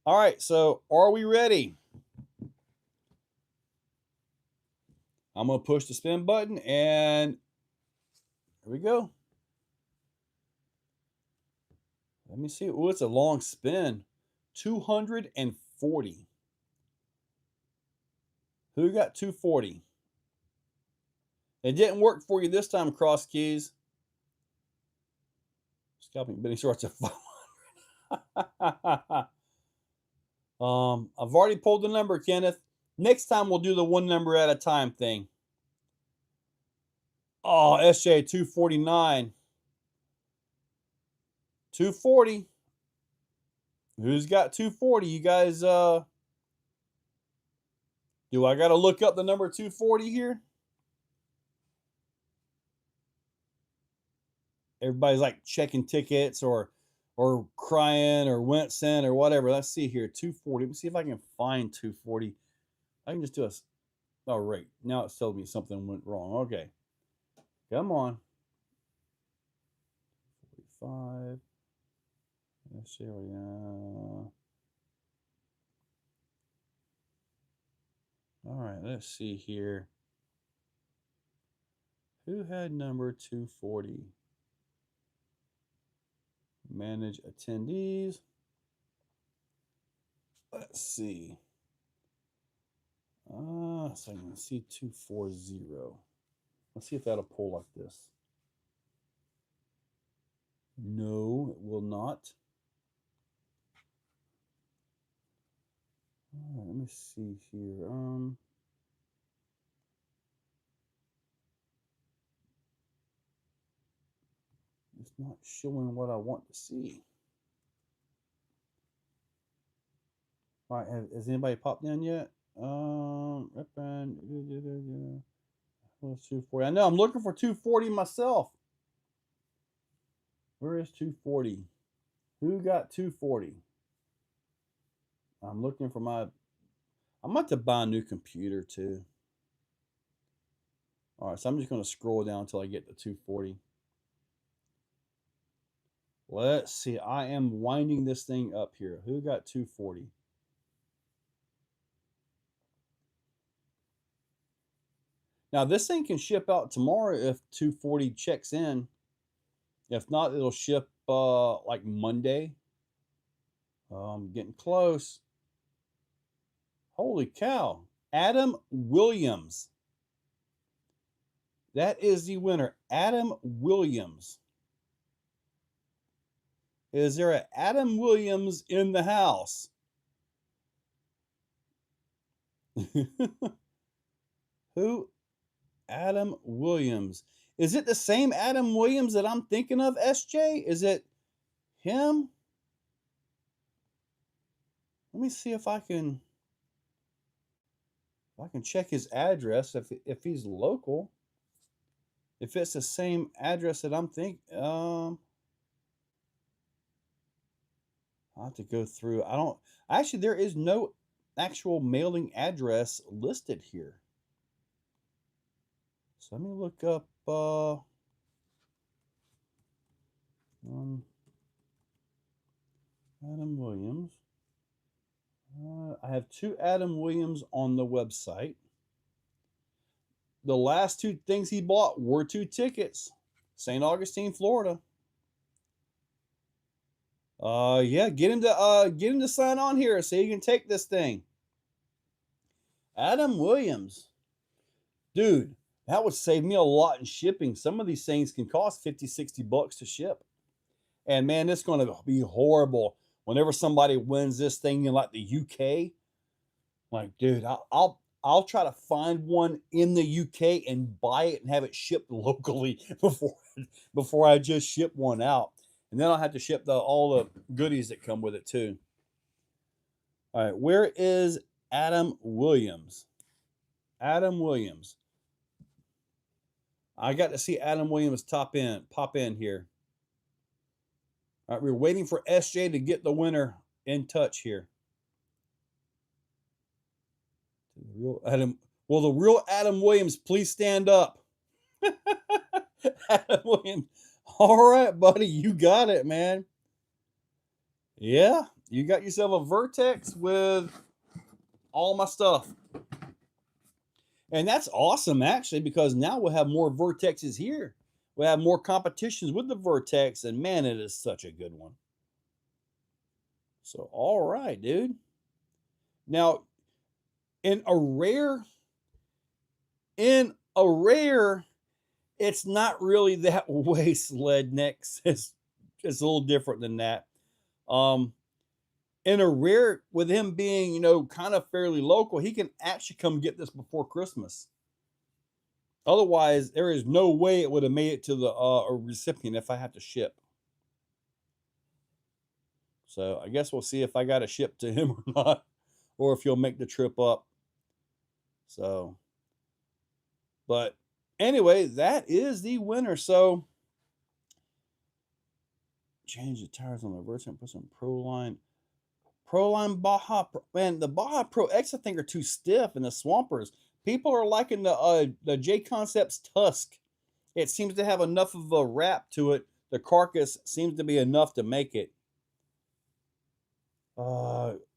All right, so are we ready? I'm going to push the spin button, and here we go. Let me see. Oh, it's a long spin. 240. Who got 240? It didn't work for you this time, Cross Keys. Scalping bidding starts at 500. I've already pulled the number, Kenneth. Next time we'll do the one number at a time thing. Oh, SJ 249. 240. Who's got 240? You guys do I gotta look up the number 240 here? Everybody's like checking tickets or crying or wincing or whatever. Let's see here. 240. Let me see if I can find 240. I can just do a. Oh, right. Now it's telling me something went wrong. Okay. Come on. 45. Let's see. All right. Let's see here. Who had number 240? Manage attendees. Let's see. So I can see 240. Let's see if that'll pull like this. No, it will not. Let me see here. It's not showing what I want to see. All right, has anybody popped in yet? 240. I know I'm looking for 240 myself. Where is 240? Who got 240? I'm looking for my. I'm about to buy a new computer too. All right, so I'm just going to scroll down until I get to 240. Let's see. I am winding this thing up here. Who got 240? Now, this thing can ship out tomorrow if 240 checks in. If not, it'll ship like Monday. Getting close. Holy cow. Adam Williams. That is the winner. Adam Williams. Is there an Adam Williams in the house? Who? Adam Williams. Is it the same Adam Williams that I'm thinking of, SJ? Is it him? Let me see if I can check his address if he's local. If it's the same address that I'm thinking, I'll have to go through. Actually, there is no actual mailing address listed here. So let me look up Adam Williams. I have two Adam Williams on the website. The last two things he bought were 2 tickets. St. Augustine, Florida. Yeah, get him to sign on here so you can take this thing. Adam Williams. Dude, that would save me a lot in shipping. Some of these things can cost $50-$60 to ship. And man, it's going to be horrible whenever somebody wins this thing in like the UK. Like, dude, I'll try to find one in the UK and buy it and have it shipped locally before I just ship one out. And then I'll have to ship all the goodies that come with it too. All right, where is Adam Williams? Adam Williams. I got to see Adam Williams pop in here. All right, we're waiting for SJ to get the winner in touch here. The real Adam. Will the real Adam Williams please stand up? Adam Williams. All right, buddy, you got it, man. Yeah, you got yourself a Vertex with all my stuff. And that's awesome, actually, because now we'll have more Vertexes here. We'll have more competitions with the Vertex, and man, it is such a good one. So, all right, dude. Now, in a rare, it's not really that way, sled next. It's a little different than that. In a rare, with him being, kind of fairly local, he can actually come get this before Christmas. Otherwise, there is no way it would have made it to the recipient if I have to ship. So I guess we'll see if I got to ship to him or not, or if he'll make the trip up. So, but anyway, that is the winner. So, change the tires on the Vertex, put some Proline Baja. Man, the Baja Pro X I think are too stiff, and the Swampers. People are liking the J Concepts Tusk. It seems to have enough of a wrap to it. The carcass seems to be enough to make it.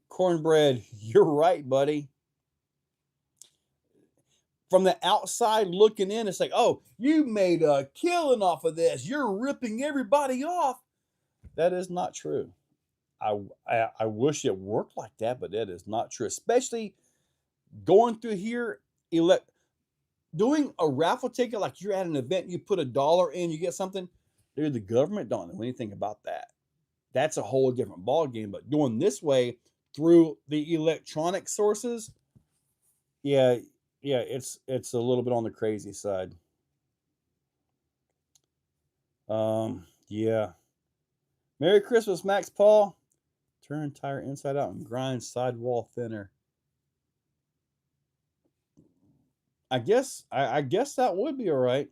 Cornbread, you're right, buddy. From the outside looking in, it's like, oh, you made a killing off of this. You're ripping everybody off. That is not true. I wish it worked like that, but that is not true. Especially going through here, doing a raffle ticket like you're at an event, you put $1 in, you get something. Dude, the government don't know anything about that. That's a whole different ball game. But doing this way through the electronic sources, yeah, it's a little bit on the crazy side. Yeah. Merry Christmas, Max Paul. Turn tire inside out and grind sidewall thinner. I guess that would be all right.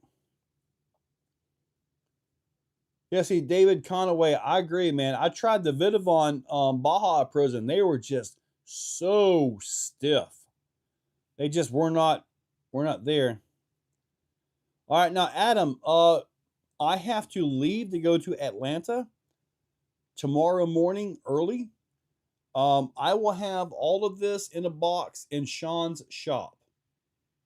Yeah, see, David Conaway, I agree, man. I tried the Vitavon Baja Pros, and they were just so stiff. They just were not there. All right, now Adam, I have to leave to go to Atlanta tomorrow morning early. I will have all of this in a box in Sean's shop.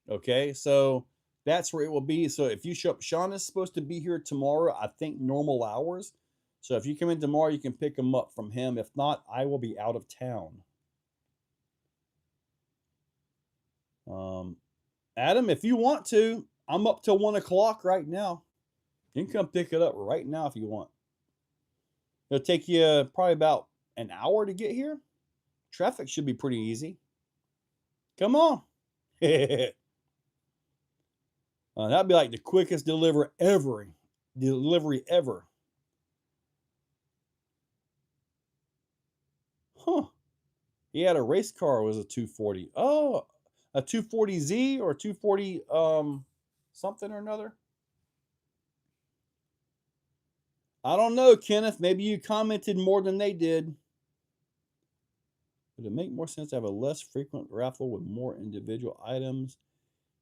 Okay, so that's where it will be. So if you show up, Sean is supposed to be here tomorrow, I think normal hours. So if you come in tomorrow, you can pick him up from him. If not, I will be out of town. Adam, if you want to, I'm up till 1 o'clock right now. You can come pick it up right now if you want. It'll take you probably about an hour to get here. Traffic should be pretty easy. Come on. That'd be like the quickest delivery ever. Huh. He had a race car, was a 240. Oh, a 240Z or 240 something or another. I don't know, Kenneth. Maybe you commented more than they did. Would it make more sense to have a less frequent raffle with more individual items?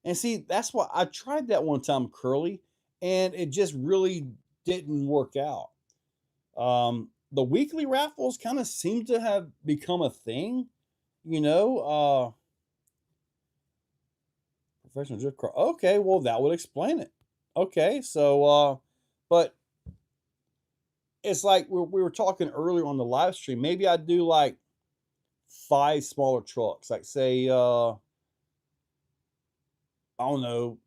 And see, that's why I tried that one time, Curly, and it just really didn't work out. The weekly raffles kind of seem to have become a thing, professional drift car. Okay, well, that would explain it. Okay, so, but it's like we were talking earlier on the live stream. Maybe I do like 5 smaller trucks, like say, I don't know.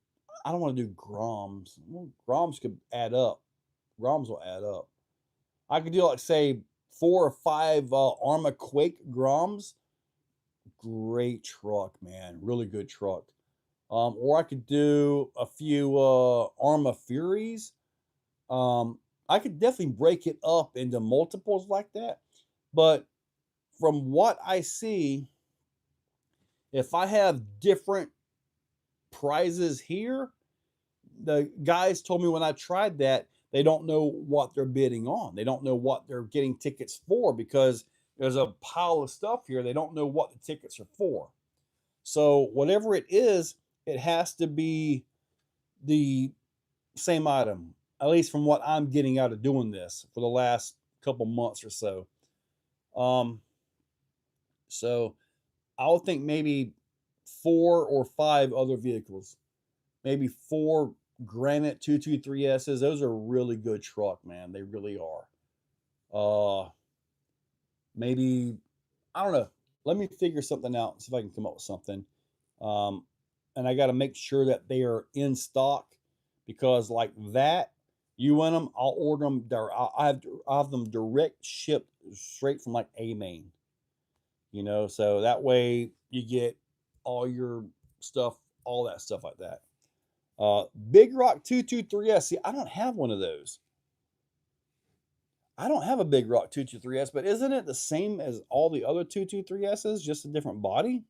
I don't want to do Groms. Well, Groms could add up. Groms will add up. I could do like say 4 or 5 Arma Quake Groms. Great truck, man. Really good truck. Or I could do a few Arma Furies. I could definitely break it up into multiples like that. But from what I see, if I have different prizes here, the guys told me when I tried that, they don't know what they're bidding on. They don't know what they're getting tickets for because there's a pile of stuff here. They don't know what the tickets are for. So whatever it is, it has to be the same item, at least from what I'm getting out of doing this for the last couple months or so. Um, so I would think maybe 4 or 5 other vehicles, maybe 4 Granite 223Ss. Those are really good truck, man. They really are. Maybe I don't know. Let me figure something out and see if I can come up with something. Um, and I got to make sure that they are in stock because like that, you want them, I'll order them. I have them direct shipped straight from like A main, so that way you get all your stuff, all that stuff like that. Big Rock 223S. See, I don't have one of those. I don't have a Big Rock 223S, but isn't it the same as all the other 223Ss, just a different body?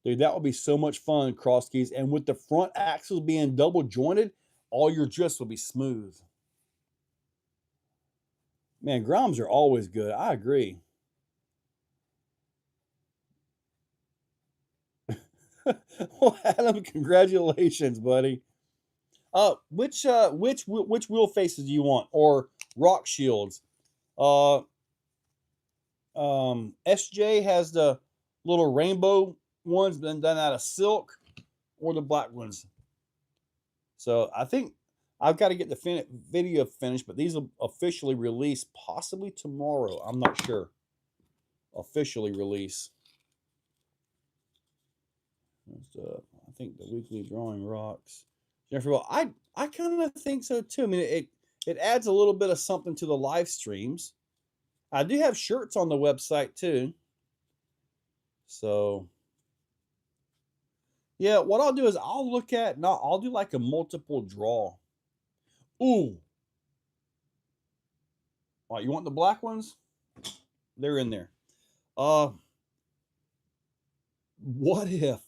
Dude, that would be so much fun, cross keys. And with the front axles being double jointed, all your drifts will be smooth. Man, Groms are always good. I agree. Well, Adam, congratulations, buddy. Which wheel faces do you want, or rock shields? Uh, SJ has the little rainbow ones, been done out of silk, or the black ones. So I think I've got to get the video finished, but these will officially release possibly tomorrow. I'm not sure. Officially release. I think the weekly drawing rocks. Well, I kind of think so too. I mean, it adds a little bit of something to the live streams. I do have shirts on the website too. So yeah, what I'll do is I'll look at, no, I'll do like a multiple draw. Ooh. All right, you want the black ones? They're in there. What if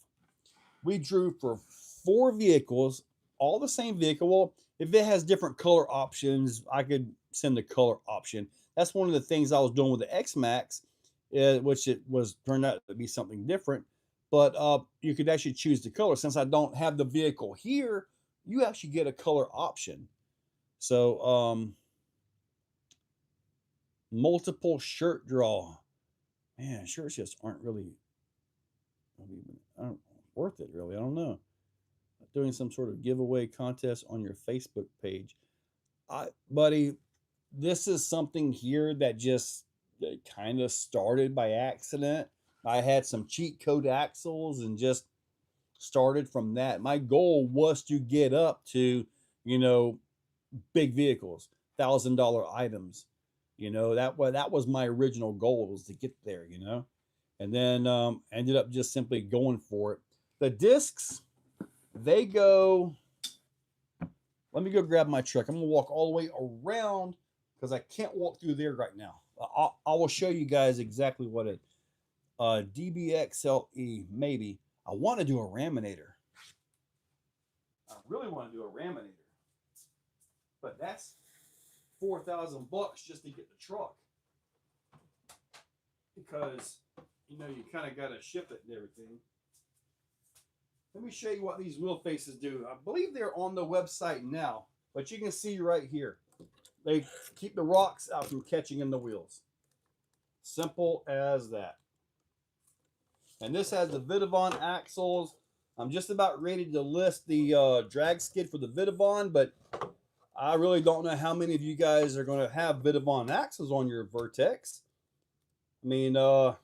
we drew for 4 vehicles, all the same vehicle? Well, if it has different color options, I could send the color option. That's one of the things I was doing with the X-Max, which it was turned out to be something different. But you could actually choose the color. Since I don't have the vehicle here, you actually get a color option. So multiple shirt draw. Man, shirts just aren't really worth it, really. I don't know. Doing some sort of giveaway contest on your Facebook page. Buddy, this is something here that just kind of started by accident. I had some cheat code axles and just started from that. My goal was to get up to, big vehicles, $1,000 items. That was my original goal, was to get there, and then ended up just simply going for it. The discs, they go. Let me go grab my truck. I'm gonna walk all the way around because I can't walk through there right now. I will show you guys exactly what it. DBXLE, maybe. I want to do a Raminator. I really want to do a Raminator, but that's $4,000 just to get the truck, because you kind of got to ship it and everything. Let me show you what these wheel faces do. I believe they're on the website now, but you can see right here. They keep the rocks out from catching in the wheels. Simple as that. And this has the Vidavon axles. I'm just about ready to list the drag skid for the Vidavon, but I really don't know how many of you guys are going to have Vidavon axles on your Vertex. I mean, the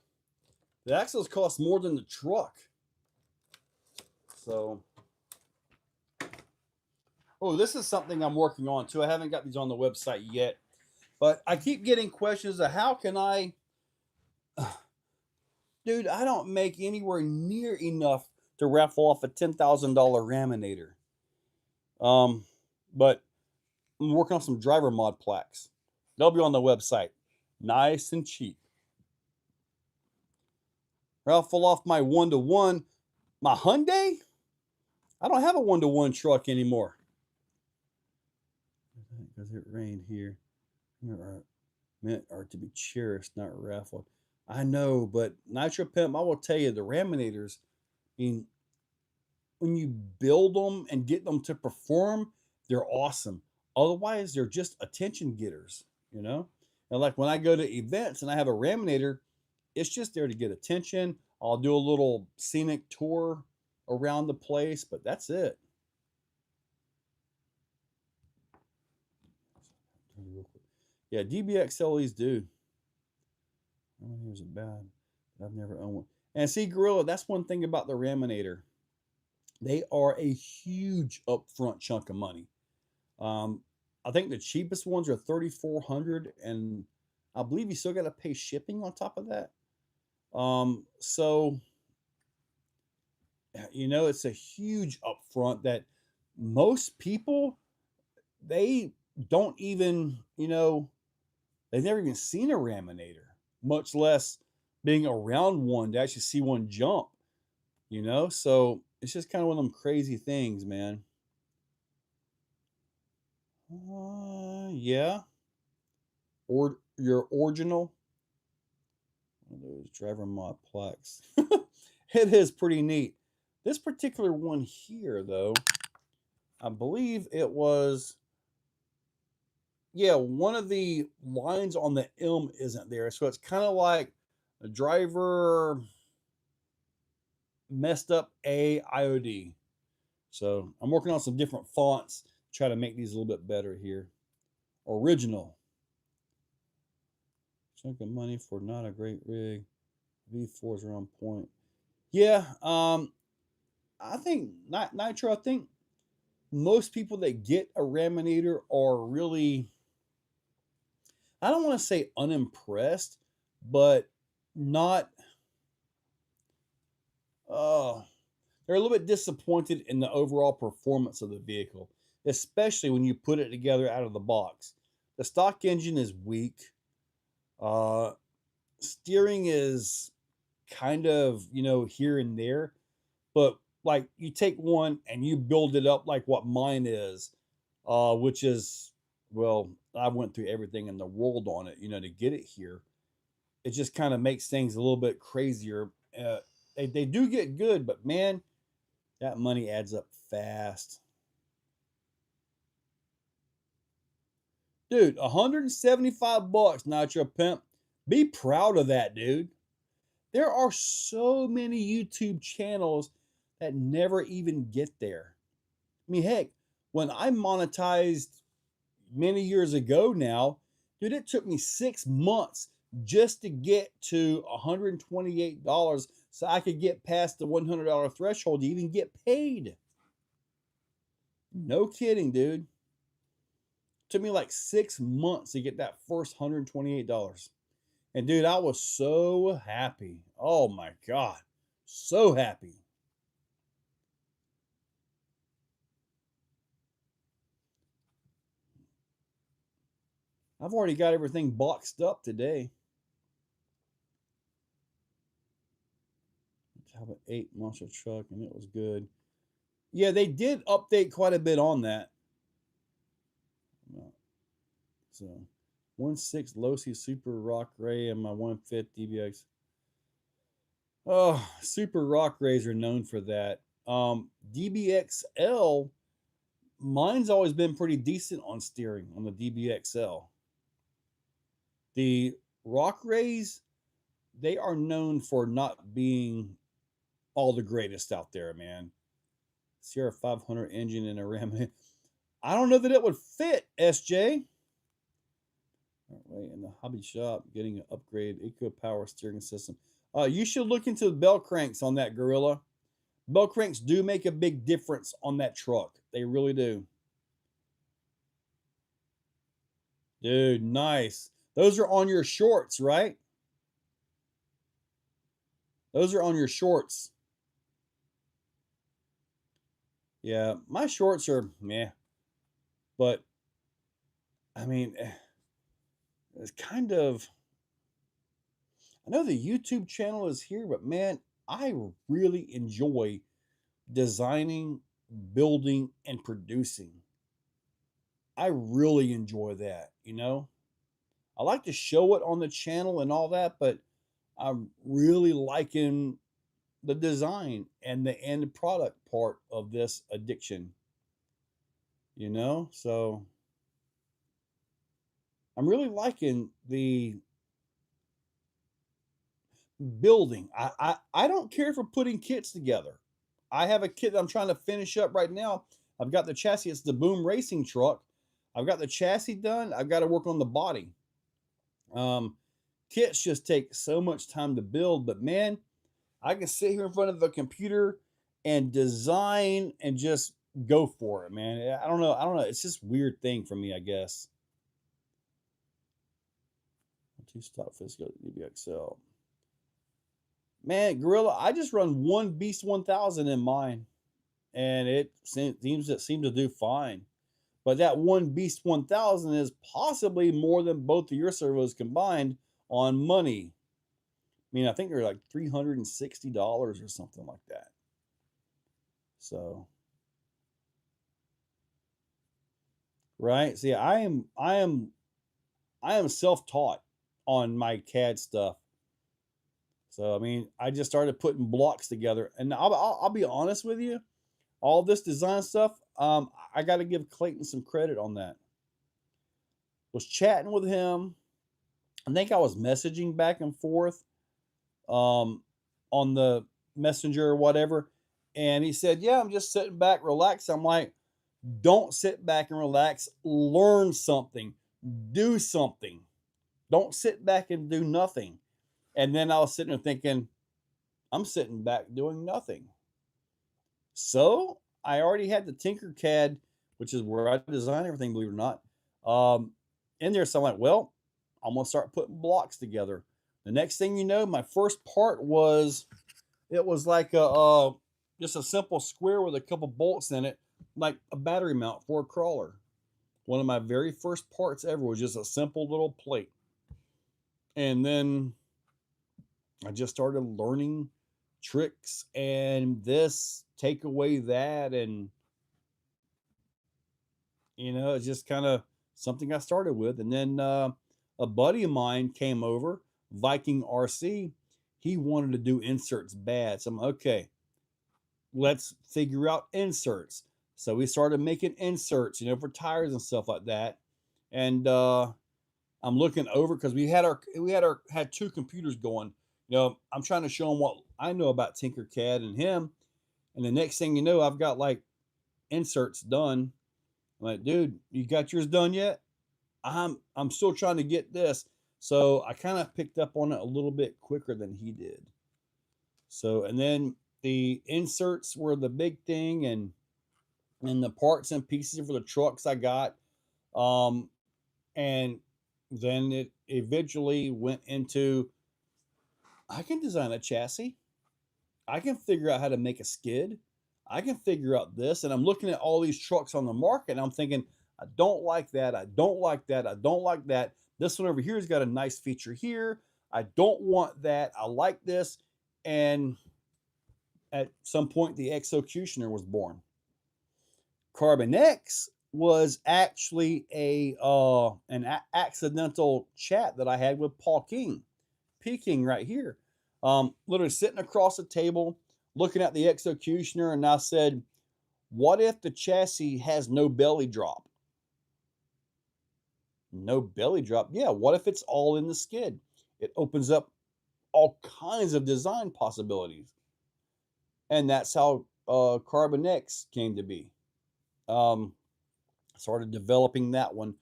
axles cost more than the truck. So, oh, this is something I'm working on too. I haven't got these on the website yet, but I keep getting questions of how can I, dude, I don't make anywhere near enough to raffle off a $10,000 Raminator. But I'm working on some driver mod plaques. They'll be on the website. Nice and cheap. Raffle off my 1-to-1 My Hyundai? I don't have a one-to-one truck anymore. Because it rained here. Meant are to be cherished, not raffled. I know, but Nitro Pimp, I will tell you, the Raminators, I mean, when you build them and get them to perform, they're awesome. Otherwise, they're just attention getters, you know? And like when I go to events and I have a Raminator, it's just there to get attention. I'll do a little scenic tour around the place, but that's it. Yeah, DBX LEs do. Raminators are bad, but I've never owned one. And see, Gorilla, that's one thing about the Raminator. They are a huge upfront chunk of money. Um, I think the cheapest ones are 3,400, and I believe you still got to pay shipping on top of that. So it's a huge upfront that most people they don't even they've never even seen a Raminator, much less being around one to actually see one jump. So it's just kind of one of them crazy things, man. Yeah, or your original. One of those driver mod plaques. It is pretty neat. This particular one here, though, I believe it was, yeah, one of the lines on the M isn't there. So it's kind of like a driver messed up A IOD. So I'm working on some different fonts to try to make these a little bit better here. Original. Chunk of money for not a great rig. V4s are on point. Yeah, I think Nitro. I think most people that get a Raminator are really, I don't want to say unimpressed, but not. Uh, they're a little bit disappointed in the overall performance of the vehicle, especially when you put it together out of the box. The stock engine is weak. Uh, Steering is kind of here and there, but like you take one and you build it up like what mine is, which is, well, I went through everything in the world on it, to get it here. It just kind of makes things a little bit crazier. They do get good, but man, that money adds up fast. Dude, $175, Nitro Pimp. Be proud of that, dude. There are so many YouTube channels that never even get there. I mean, heck, when I monetized many years ago now, dude, it took me 6 months just to get to $128 so I could get past the $100 threshold to even get paid. No kidding, dude. It took me like 6 months to get that first $128. And dude, I was so happy. Oh my God. So happy. I've already got everything boxed up today. Have an 8 monster truck, and it was good. Yeah, they did update quite a bit on that. So 1.6 Losi Super Rock Ray and my 1.5 DBX. Oh, Super Rock Rays are known for that. DBXL, mine's always been pretty decent on steering on the DBXL. The Rock Rays, they are known for not being all the greatest out there, man. Sierra 500 engine in a Ram. I don't know that it would fit, SJ. Right, in the hobby shop, getting an upgrade Eco Power steering system. You should look into the bell cranks on that Gorilla. Bell cranks do make a big difference on that truck. They really do. Dude, nice. Those are on your shorts, right? Those are on your shorts. Yeah, my shorts are meh. But, I mean, it's kind of, I know the YouTube channel is here, but man, I really enjoy designing, building, and producing. I really enjoy that, you know? I like to show it on the channel and all that, but I'm really liking the design and the end product part of this addiction, you know? So I'm really liking the building. I don't care for putting kits together. I have a kit that I'm trying to finish up right now. I've got the chassis. It's the Boom Racing truck. I've got the chassis done. I've got to work on the body. Um, Kits just take so much time to build, but man, I can sit here in front of the computer and design and just go for it, man. I don't know. I don't know. It's just a weird thing for me, I guess. Two stop physical DBXL. Man, Gorilla, I just run one Beast 1000 in mine, and it seems to do fine. But that one Beast 1000 is possibly more than both of your servos combined on money. I mean, I think they're like $360 or something like that. So, right? See, I am self-taught on my CAD stuff. So, I mean, I just started putting blocks together, and I'll be honest with you, all this design stuff, I got to give Clayton some credit on that. Was chatting with him. I think I was messaging back and forth um, on the messenger or whatever, and he said, "Yeah, I'm just sitting back, relax." I'm like, "Don't sit back and relax. Learn something. Do something. Don't sit back and do nothing." And then I was sitting there thinking, I'm sitting back doing nothing. So I already had the Tinkercad, which is where I design everything, believe it or not, in there. So I went, well, I'm gonna start putting blocks together. The next thing you know, my first part was it was like a just a simple square with a couple bolts in it, like a battery mount for a crawler. One of my very first parts ever was just a simple little plate. And then I just started learning tricks and this, take away that, and it's just kind of something I started with. And then a buddy of mine came over, Viking RC. He wanted to do inserts bad. So I'm okay. Let's figure out inserts. So we started making inserts, for tires and stuff like that. And I'm looking over because we had two computers going. I'm trying to show him what I know about Tinkercad and him. And the next thing you know, I've got like inserts done. I'm like, dude, you got yours done yet? I'm still trying to get this. So I kind of picked up on it a little bit quicker than he did. So, and then the inserts were the big thing, and the parts and pieces for the trucks I got. And then it eventually went into, I can design a chassis. I can figure out how to make a skid. I can figure out this. And I'm looking at all these trucks on the market and I'm thinking, I don't like that. I don't like that. I don't like that. This one over here has got a nice feature here. I don't want that. I like this. And at some point, the Executioner was born. Carbon X was actually an accidental chat that I had with Paul King, P King right here. Literally sitting across the table, looking at the Executioner, and I said, what if the chassis has no belly drop? No belly drop? Yeah, what if it's all in the skid? It opens up all kinds of design possibilities. And that's how Carbon X came to be. Started developing that one,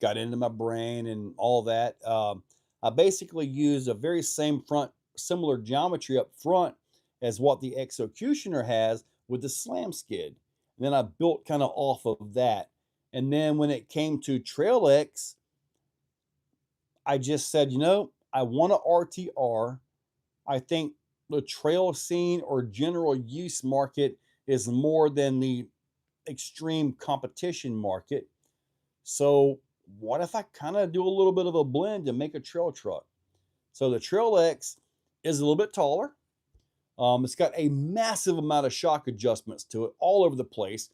got into my brain and all that. I basically used a very similar geometry up front as what the Executioner has with the slam skid. And then I built kind of off of that. And then when it came to Trail X, I just said, I want a RTR. I think the trail scene or general use market is more than the extreme competition market. So what if I kind of do a little bit of a blend and make a trail truck? So the Trail X is a little bit taller. It's got a massive amount of shock adjustments to it all over the place.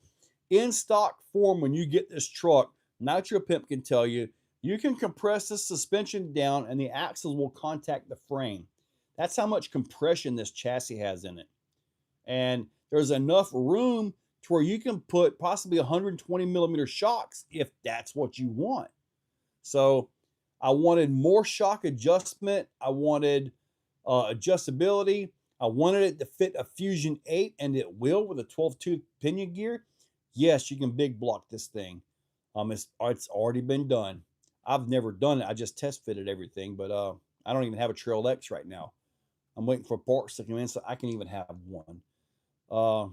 In stock form, when you get this truck, Nitro Pimp can tell you, you can compress the suspension down and the axles will contact the frame. That's how much compression this chassis has in it. And there's enough room to where you can put possibly 120 millimeter shocks if that's what you want. So I wanted more shock adjustment. I wanted adjustability. I wanted it to fit a Fusion 8, and it will with a 12-tooth pinion gear. Yes, you can big block this thing. It's already been done. I've never done it. I just test fitted everything, but I don't even have a Trail X right now. I'm waiting for parts to come in so I can even have one. Uh,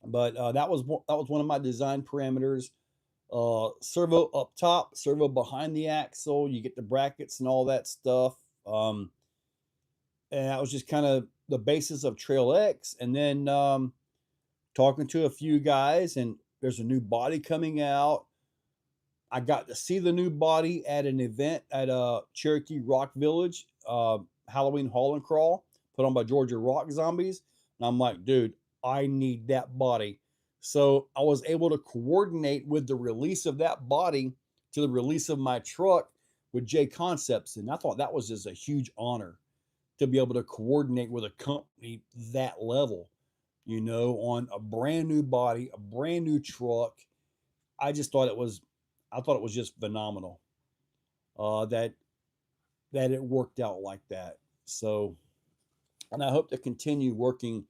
but that was one of my design parameters. Servo up top, servo behind the axle. You get the brackets and all that stuff. And that was just kind of the basis of Trail X. And then talking to a few guys, and there's a new body coming out. I got to see the new body at an event at Cherokee Rock Village, Halloween Haul and Crawl, put on by Georgia Rock Zombies. And I'm like, dude, I need that body. So I was able to coordinate with the release of that body to the release of my truck with J Concepts. And I thought that was just a huge honor to be able to coordinate with a company that level, on a brand new body, a brand new truck. I just thought I thought it was just phenomenal that it worked out like that. So, and I hope to continue working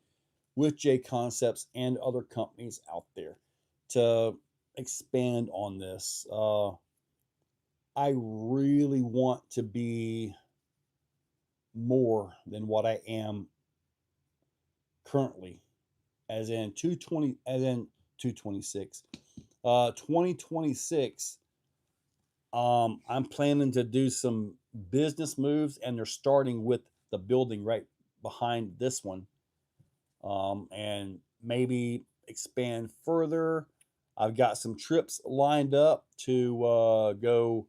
with J Concepts and other companies out there to expand on this. I really want to be more than what I am currently, as in 226. 2026, I'm planning to do some business moves, and they're starting with the building right behind this one, and maybe expand further. I've got some trips lined up to go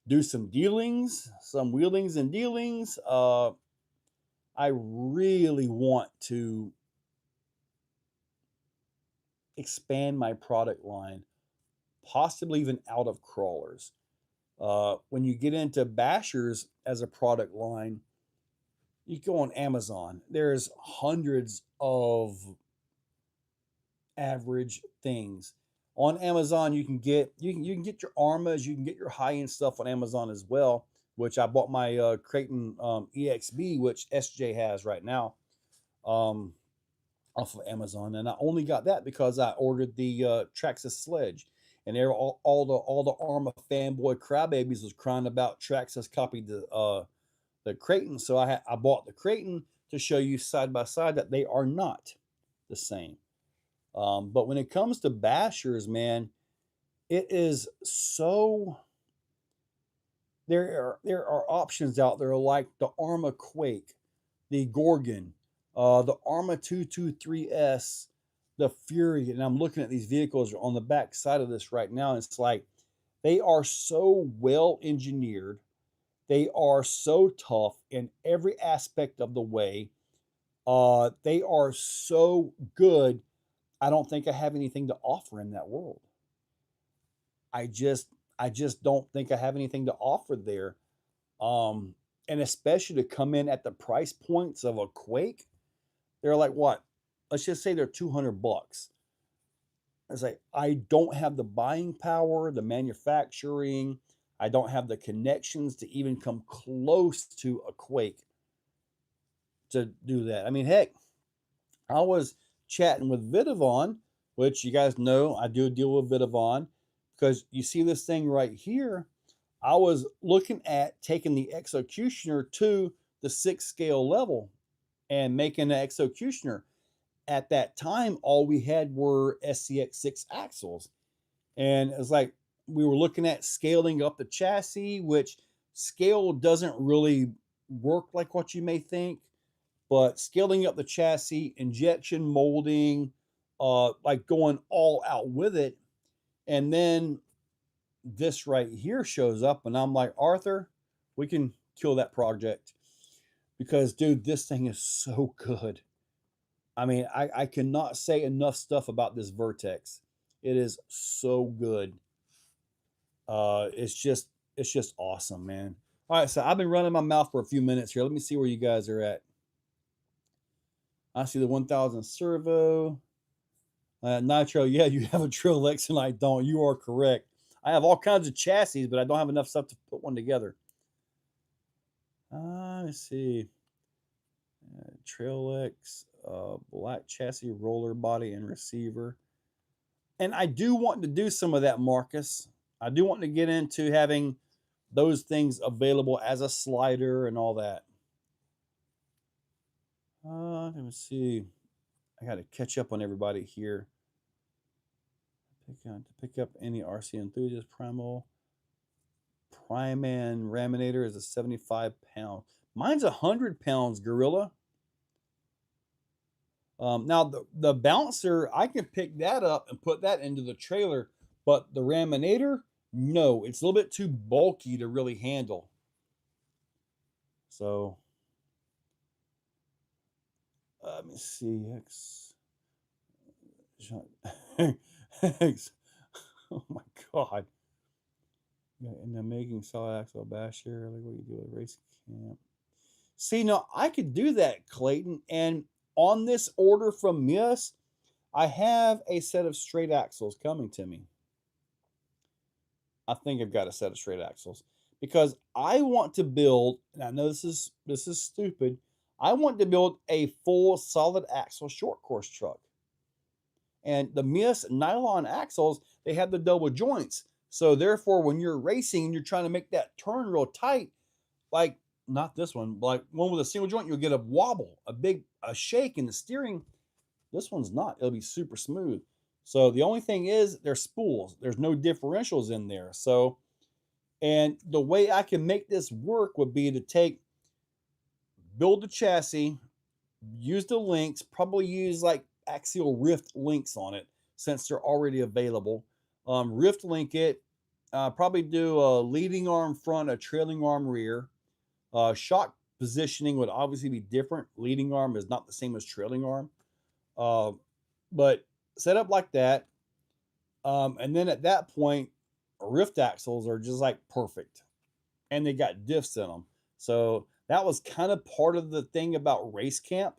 do some dealings, some wheelings and dealings. I really want to expand my product line, possibly even out of crawlers. When you get into bashers as a product line, you go on Amazon. There's hundreds of average things on Amazon. You can get your Armas, you can get your high end stuff on Amazon as well. Which I bought my Creighton EXB, which SJ has right now, um, off of Amazon, and I only got that because I ordered the Traxxas sledge, and there all the Arma fanboy crybabies was crying about Traxxas copied the Creighton, so I bought the Creighton to show you side by side that they are not the same. But when it comes to bashers, man, it is so there are options out there like the Arma Quake, the Gorgon, the Arma 223S, the Fury, and I'm looking at these vehicles on the back side of this right now, and it's like they are so well engineered. They are so tough in every aspect of the way. They are so good. I don't think I have anything to offer in that world. I just I just don't think I have anything to offer there. Um, and especially to come in at the price points of a Quake, they're like what? Let's just say they're 200 bucks. It's like I don't have the buying power, the manufacturing. I don't have the connections to even come close to a Quake to do that. I mean, heck, I was chatting with Vidavon, which you guys know I do deal with Vidavon, because you see this thing right here. I was looking at taking the executioner to the 6 scale level and making an executioner. At that time, all we had were SCX6 axles. And it's like we were looking at scaling up the chassis, which scale doesn't really work like what you may think, but scaling up the chassis, injection molding, like going all out with it. And then this right here shows up, and I'm like, Arthur, we can kill that project because, dude, this thing is so good. I mean, I cannot say enough stuff about this Vertex. It is so good. It's just awesome, man. All right, so I've been running my mouth for a few minutes here. Let me see where you guys are at. I see the 1000 servo. Nitro, yeah, you have a Trill X and I don't. You are correct. I have all kinds of chassis, but I don't have enough stuff to put one together. Let's see. Trail X, black chassis, roller body, and receiver. And I do want to do some of that, Marcus. I do want to get into having those things available as a slider and all that. Let me see. I got to catch up on everybody here. To pick up any RC enthusiast primal. Priman Raminator is a 75-pound. Mine's 100 pounds, Gorilla. Now, the bouncer, I can pick that up and put that into the trailer, but the Raminator, no, it's a little bit too bulky to really handle. So, let me see. X. Oh my God. And then making solid axle basher, like what you do at race camp. See, now I could do that, Clayton. And on this order from Miss, I have a set of straight axles coming to me. I think I've got a set of straight axles because I want to build, and I know this is stupid. I want to build a full solid axle short course truck. And the Miss nylon axles, they have the double joints. So therefore, when you're racing and you're trying to make that turn real tight, like not this one, like one with a single joint, you'll get a wobble, a shake in the steering. This one's not. It'll be super smooth. So the only thing is they're spools. There's no differentials in there. So, and the way I can make this work would be to build the chassis, use the links, probably use like axial rift links on it since they're already available. Rift link it, probably do a leading arm front, a trailing arm rear. Shock positioning would obviously be different. Leading arm is not the same as trailing arm. But set up like that. And then at that point, rift axles are just like perfect. And they got diffs in them. So that was kind of part of the thing about race camp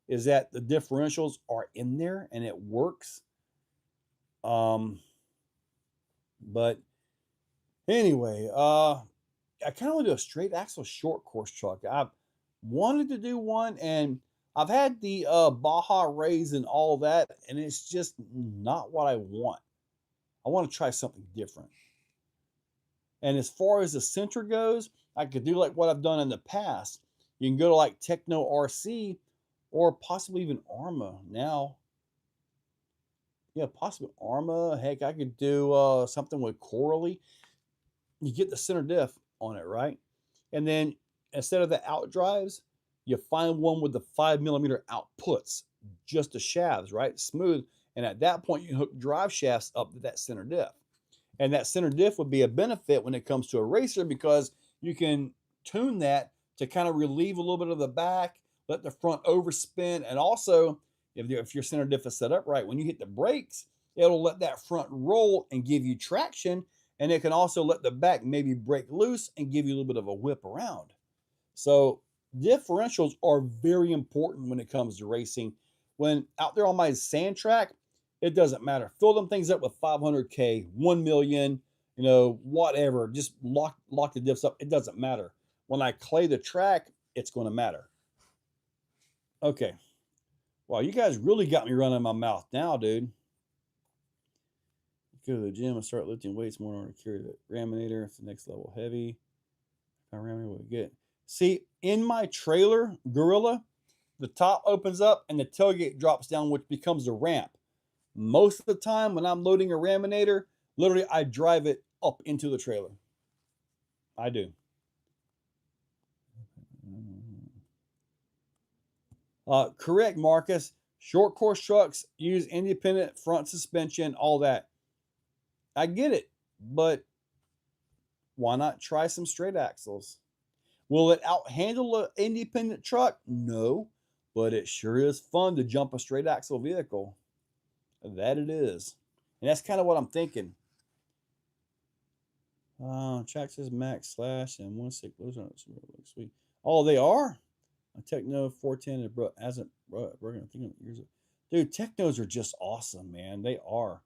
is that the differentials are in there and it works. But anyway, I kind of want to do a straight axle short course truck. I've wanted to do one, and I've had the Baja Rays and all that, and it's just not what I want. I want to try something different. And as far as the center goes, I could do like what I've done in the past. You can go to like Techno RC or possibly even Arma now. Yeah, possibly Arma. Heck, I could do something with Coralie. You get the center diff on it, right? And then instead of the out drives, you find one with the 5mm outputs, just the shafts, right? Smooth. And at that point, you hook drive shafts up to that center diff. And that center diff would be a benefit when it comes to a racer because you can tune that to kind of relieve a little bit of the back, let the front overspin. And also, if your center diff is set up right, when you hit the brakes, it'll let that front roll and give you traction. And it can also let the back maybe break loose and give you a little bit of a whip around. So differentials are very important when it comes to racing. When out there on my sand track, it doesn't matter. Fill them things up with 500K, 1 million, whatever. Just lock the diffs up. It doesn't matter. When I clay the track, it's going to matter. Okay. Wow, you guys really got me running my mouth now, dude. Go to the gym and start lifting weights more in order to carry the Raminator. It's the next level heavy. Raminator will get. See, in my trailer, Gorilla, the top opens up and the tailgate drops down, which becomes a ramp. Most of the time when I'm loading a Raminator, literally I drive it up into the trailer. I do. Correct, Marcus. Short course trucks use independent front suspension, all that. I get it, but why not try some straight axles? Will it outhandle an independent truck? No, but it sure is fun to jump a straight axle vehicle. That it is. And that's kind of what I'm thinking. Traxxas Max Slash and 1.6. Those aren't really sweet. Oh, they are? A Techno 410 hasn't broken. I think in years. Dude, Technos are just awesome, man. They are.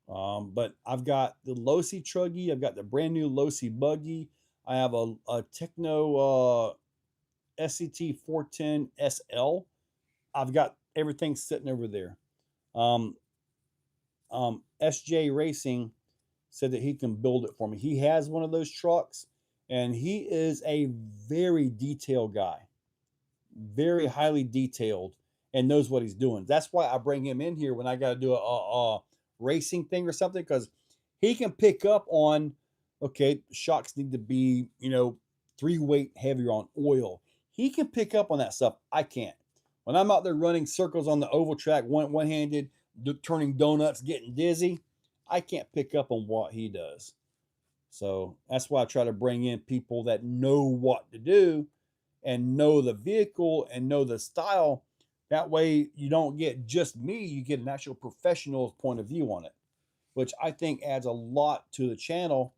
But I've got the Losi Truggy. I've got the brand new Losi Buggy. I have a Techno SCT 410 SL. I've got everything sitting over there. Um, SJ Racing said that he can build it for me. He has one of those trucks, and he is a very detailed guy, very highly detailed, and knows what he's doing. That's why I bring him in here when I got to do a racing thing or something, because he can pick up on, okay, shocks need to be, 3 weight heavier on oil. He can pick up on that stuff. I can't. When I'm out there running circles on the oval track, one-handed, turning donuts, getting dizzy, I can't pick up on what he does. So that's why I try to bring in people that know what to do and know the vehicle and know the style. That way you don't get just me, you get an actual professional's point of view on it, which I think adds a lot to the channel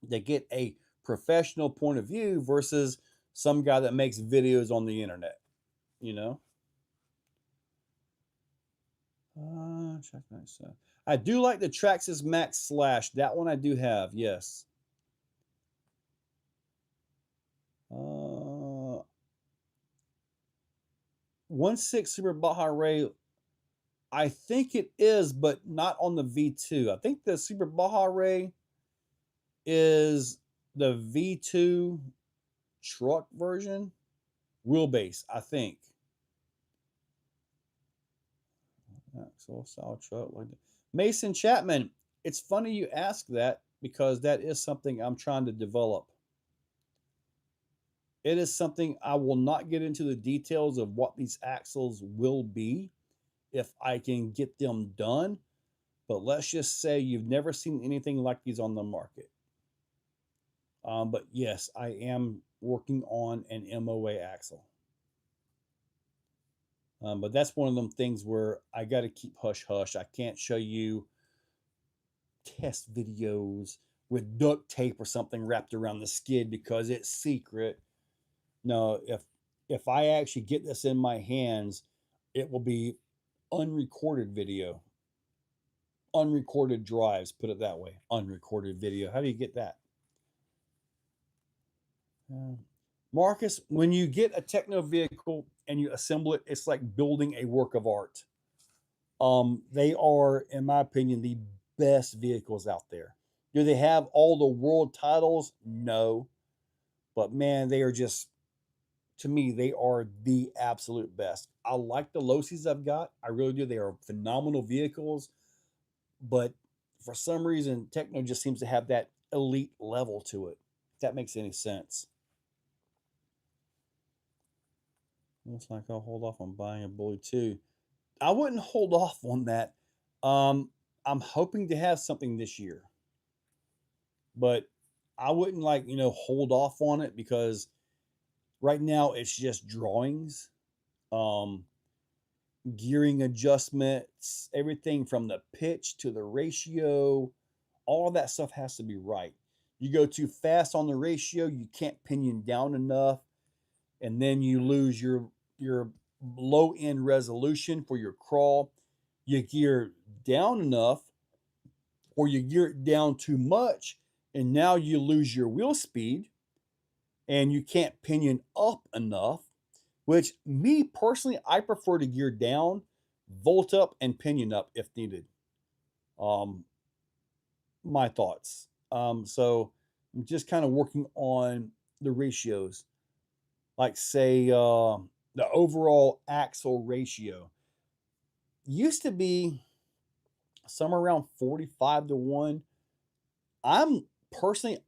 to get a professional point of view versus some guy that makes videos on the internet, you know? Check nice. I do like the Traxxas Max Slash. That one I do have, yes. 1.6 Super Baja Ray, I think it is, but not on the V2. I think the Super Baja Ray is the V2 truck version, wheelbase, I think. Axle style truck like that. Mason Chapman, it's funny you ask that because that is something I'm trying to develop. It is something I will not get into the details of what these axles will be if I can get them done. But let's just say you've never seen anything like these on the market. But yes, I am working on an MOA axle. But that's one of them things where I got to keep hush hush. I can't show you test videos with duct tape or something wrapped around the skid because it's secret. No, if I actually get this in my hands, it will be unrecorded video, unrecorded drives, put it that way. Unrecorded video. How do you get that? Marcus, when you get a techno vehicle and you assemble it, it's like building a work of art. They are, in my opinion, the best vehicles out there. Do they have all the world titles? No. But man, they are just, to me, they are the absolute best. I like the Losis I've got. I really do. They are phenomenal vehicles. But for some reason, Techno just seems to have that elite level to it, if that makes any sense. Looks like I'll hold off on buying a Bully too. I wouldn't hold off on that. I'm hoping to have something this year, but I wouldn't hold off on it because right now it's just drawings, um, gearing adjustments, everything from the pitch to the ratio. All of that stuff has to be right. You go too fast on the ratio, you can't pinion down enough, and then you lose your low end resolution for your crawl. You gear down enough, or you gear it down too much, and now you lose your wheel speed, and you can't pinion up enough. Which, me personally, I prefer to gear down, volt up, and pinion up if needed. My thoughts. So I'm just kind of working on the ratios, like say the overall axle ratio used to be somewhere around 45-1. I'm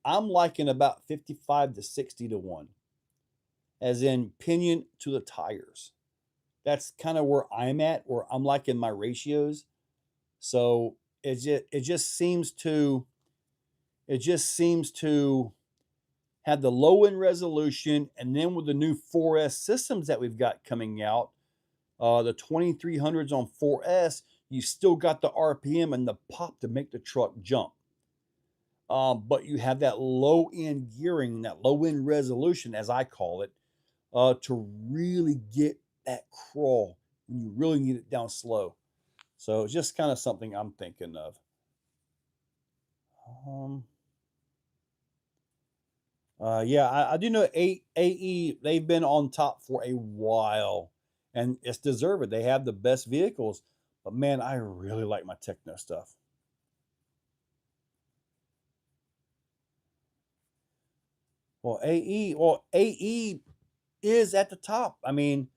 liking about 55-60-1, as in pinion to the tires. That's kind of where I'm at, where I'm liking my ratios. So it just seems to had the low end resolution, and then with the new 4S systems that we've got coming out, the 2300s on 4S, you still got the RPM and the pop to make the truck jump. But you have that low end gearing, that low end resolution, as I call it, to really get that crawl when you really need it down slow. So it's just kind of something I'm thinking of. Um, yeah, I do know AE, they've been on top for a while, and it's deserved. They have the best vehicles, but man, I really like my techno stuff. AE is at the top. I mean,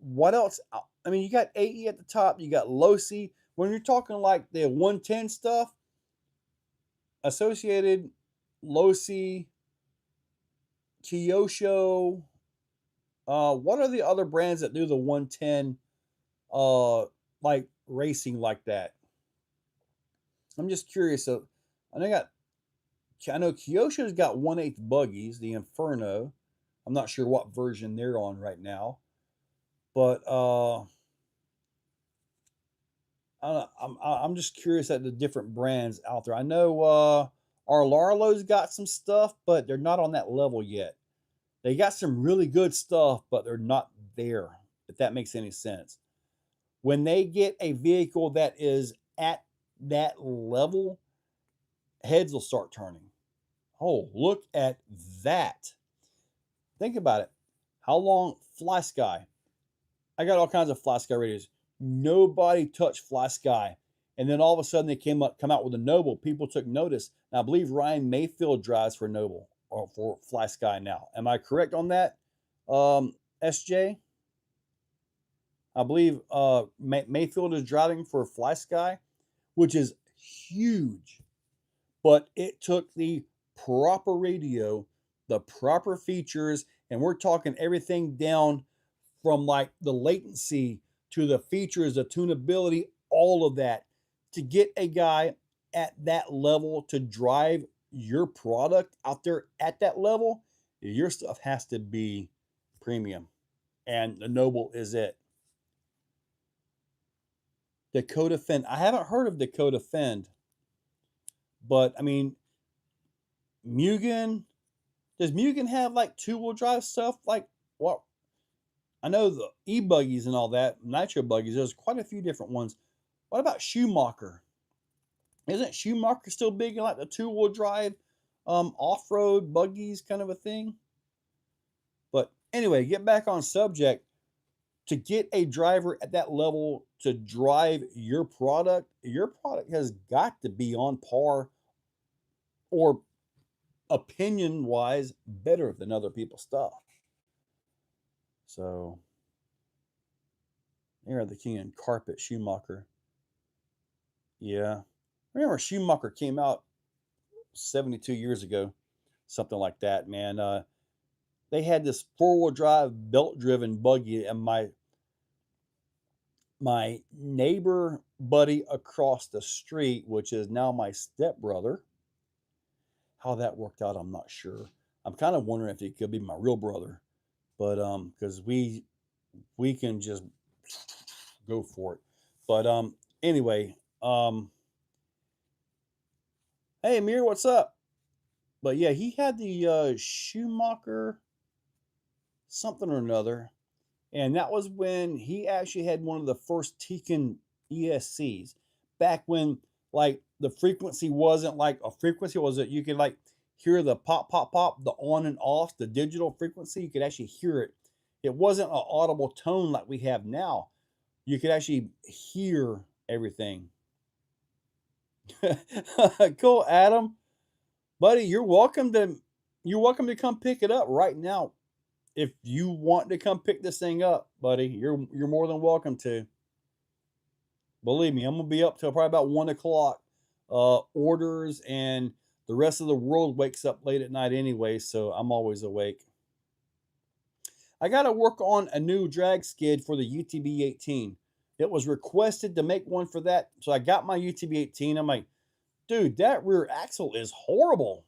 what else? I mean, you got AE at the top, you got Losi. When you're talking like the 110 stuff, Associated, Losi, Kyosho. What are the other brands that do the 110 like racing like that? I'm just curious. So I know Kyosho's got 1/8 buggies, the Inferno. I'm not sure what version they're on right now, but I'm just curious at the different brands out there. I know Arlarlo's got some stuff, but they're not on that level yet. They got some really good stuff, but they're not there, if that makes any sense. When they get a vehicle that is at that level, heads will start turning. Oh, look at that. Think about it. How long Fly Sky? I got all kinds of Fly Sky radios. Nobody touched Fly Sky. And then all of a sudden they come out with a Noble. People took notice. And I believe Ryan Mayfield drives for Noble or for Fly Sky now. Am I correct on that? SJ? I believe Mayfield is driving for Fly Sky, which is huge. But it took the proper radio, the proper features, and we're talking everything down from like the latency to the features, the tunability, all of that to get a guy at that level to drive your product out there at that level. Your stuff has to be premium, and the Noble is it. Dakota Fend. I haven't heard of Dakota Fend, but I mean, Mugen. Does Mugen have like two-wheel drive stuff? Like what? I know the e-buggies and all that, nitro buggies. There's quite a few different ones. What about Schumacher? Isn't Schumacher still big in like the two-wheel drive, off-road buggies kind of a thing? But anyway, get back on subject. To get a driver at that level to drive your product has got to be on par or opinion wise better than other people's stuff. So they're the king and carpet Schumacher. Yeah. I remember Schumacher came out 72 years ago, something like that, man. They had this four-wheel drive belt driven buggy, and my neighbor buddy across the street, which is now my stepbrother. How that worked out, I'm not sure. I'm kind of wondering if he could be my real brother, but because we can just go for it. But anyway, hey Amir, what's up? But yeah, he had the Schumacher something or another, and that was when he actually had one of the first Tekin ESCs back when like the frequency wasn't like a frequency, was it? You could like hear the pop, pop, pop, the on and off, the digital frequency. You could actually hear it. It wasn't an audible tone like we have now. You could actually hear everything. Cool, Adam, buddy. You're welcome to come pick it up right now. If you want to come pick this thing up, buddy, you're more than welcome to. Believe me, I'm gonna be up till probably about 1 o'clock. Orders and the rest of the world wakes up late at night anyway, so I'm always awake. I got to work on a new drag skid for the UTB 18. It was requested to make one for that, so I got my UTB 18. I'm like, dude, that rear axle is horrible.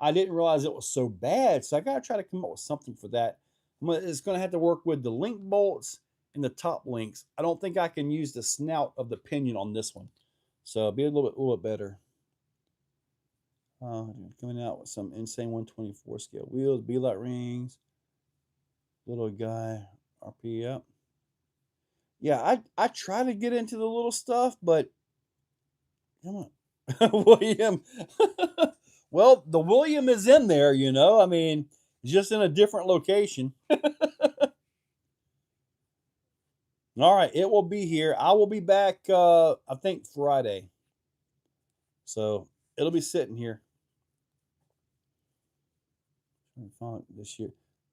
I didn't realize it was so bad, so I gotta try to come up with something for that. It's gonna have to work with the link bolts and the top links. I don't think I can use the snout of the pinion on this one, so it'll be a little bit better. Coming out with some insane 124 scale wheels, B-Light rings, little guy, RP up. Yeah, I try to get into the little stuff, but come on, William. Well, the William is in there, you know. I mean, just in a different location. All right, it will be here. I will be back. I think Friday, so it'll be sitting here. This year.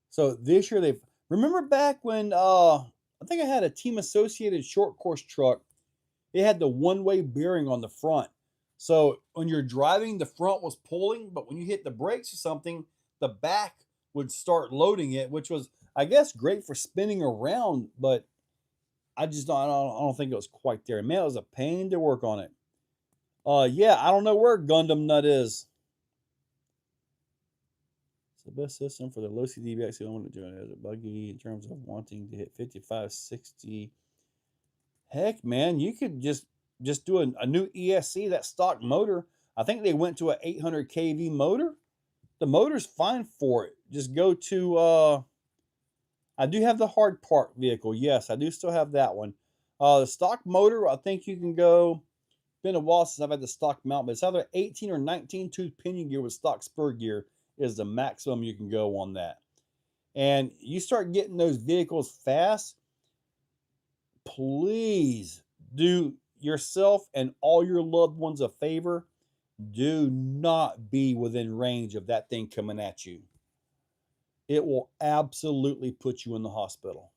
So this year they've remember back when I think I had a Team Associated short course truck. It had the one-way bearing on the front. So when you're driving, the front was pulling, but when you hit the brakes or something, the back would start loading it, which was, I guess, great for spinning around, but I don't think it was quite there. Man, it was a pain to work on it. Yeah, I don't know where Gundam Nut is. It's the best system for the low CDBX. I don't want to do it as a buggy in terms of wanting to hit 55, 60. Heck, man, you could just do a new ESC, that stock motor. I think they went to an 800 kV motor. The motor's fine for it. Just go to I do have the hard part vehicle. Yes, I do still have that one. The stock motor, I think you can go. Been a while since I've had the stock mount, but it's either 18 or 19 tooth pinion gear with stock spur gear is the maximum you can go on that. And you start getting those vehicles fast, please do yourself and all your loved ones a favor. Do not be within range of that thing coming at you. It will absolutely put you in the hospital.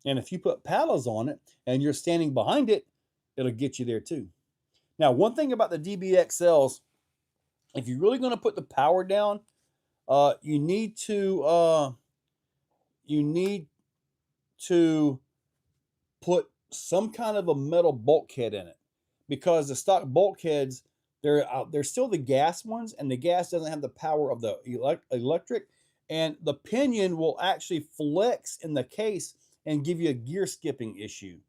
And if you put paddles on it and you're standing behind it, it'll get you there too. Now, one thing about the DBXLs, if you're really going to put the power down, you need to put some kind of a metal bulkhead in it, because the stock bulkheads, they're still the gas ones, and the gas doesn't have the power of the electric, and the pinion will actually flex in the case and give you a gear skipping issue.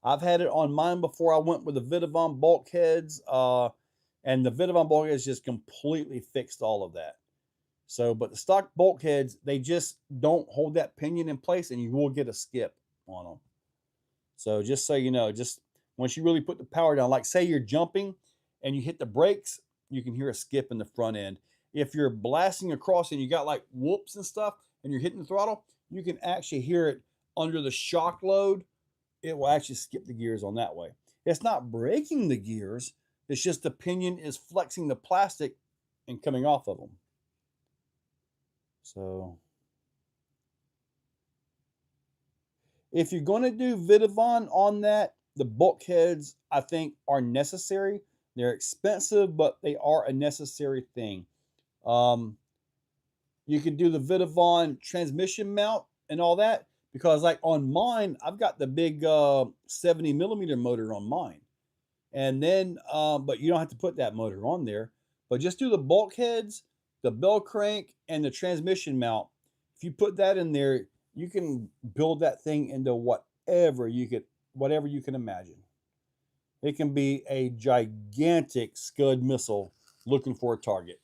I've had it on mine before. I went with the Vidavon bulkheads, and the Vidavon bulkheads just completely fixed all of that. So, but the stock bulkheads, they just don't hold that pinion in place, and you will get a skip on them. So just so you know, just once you really put the power down, like say you're jumping and you hit the brakes, you can hear a skip in the front end. If you're blasting across and you got like whoops and stuff and you're hitting the throttle, you can actually hear it under the shock load. It will actually skip the gears on that way. It's not breaking the gears. It's just the pinion is flexing the plastic and coming off of them. So if you're going to do Vidavon on that, the bulkheads, I think, are necessary. They're expensive, but they are a necessary thing. You could do the Vidavon transmission mount and all that, because like on mine, I've got the big 70 millimeter motor on mine. And then, but you don't have to put that motor on there. But just do the bulkheads, the bell crank, and the transmission mount. If you put that in there, you can build that thing into whatever you can imagine. It can be a gigantic Scud missile looking for a target.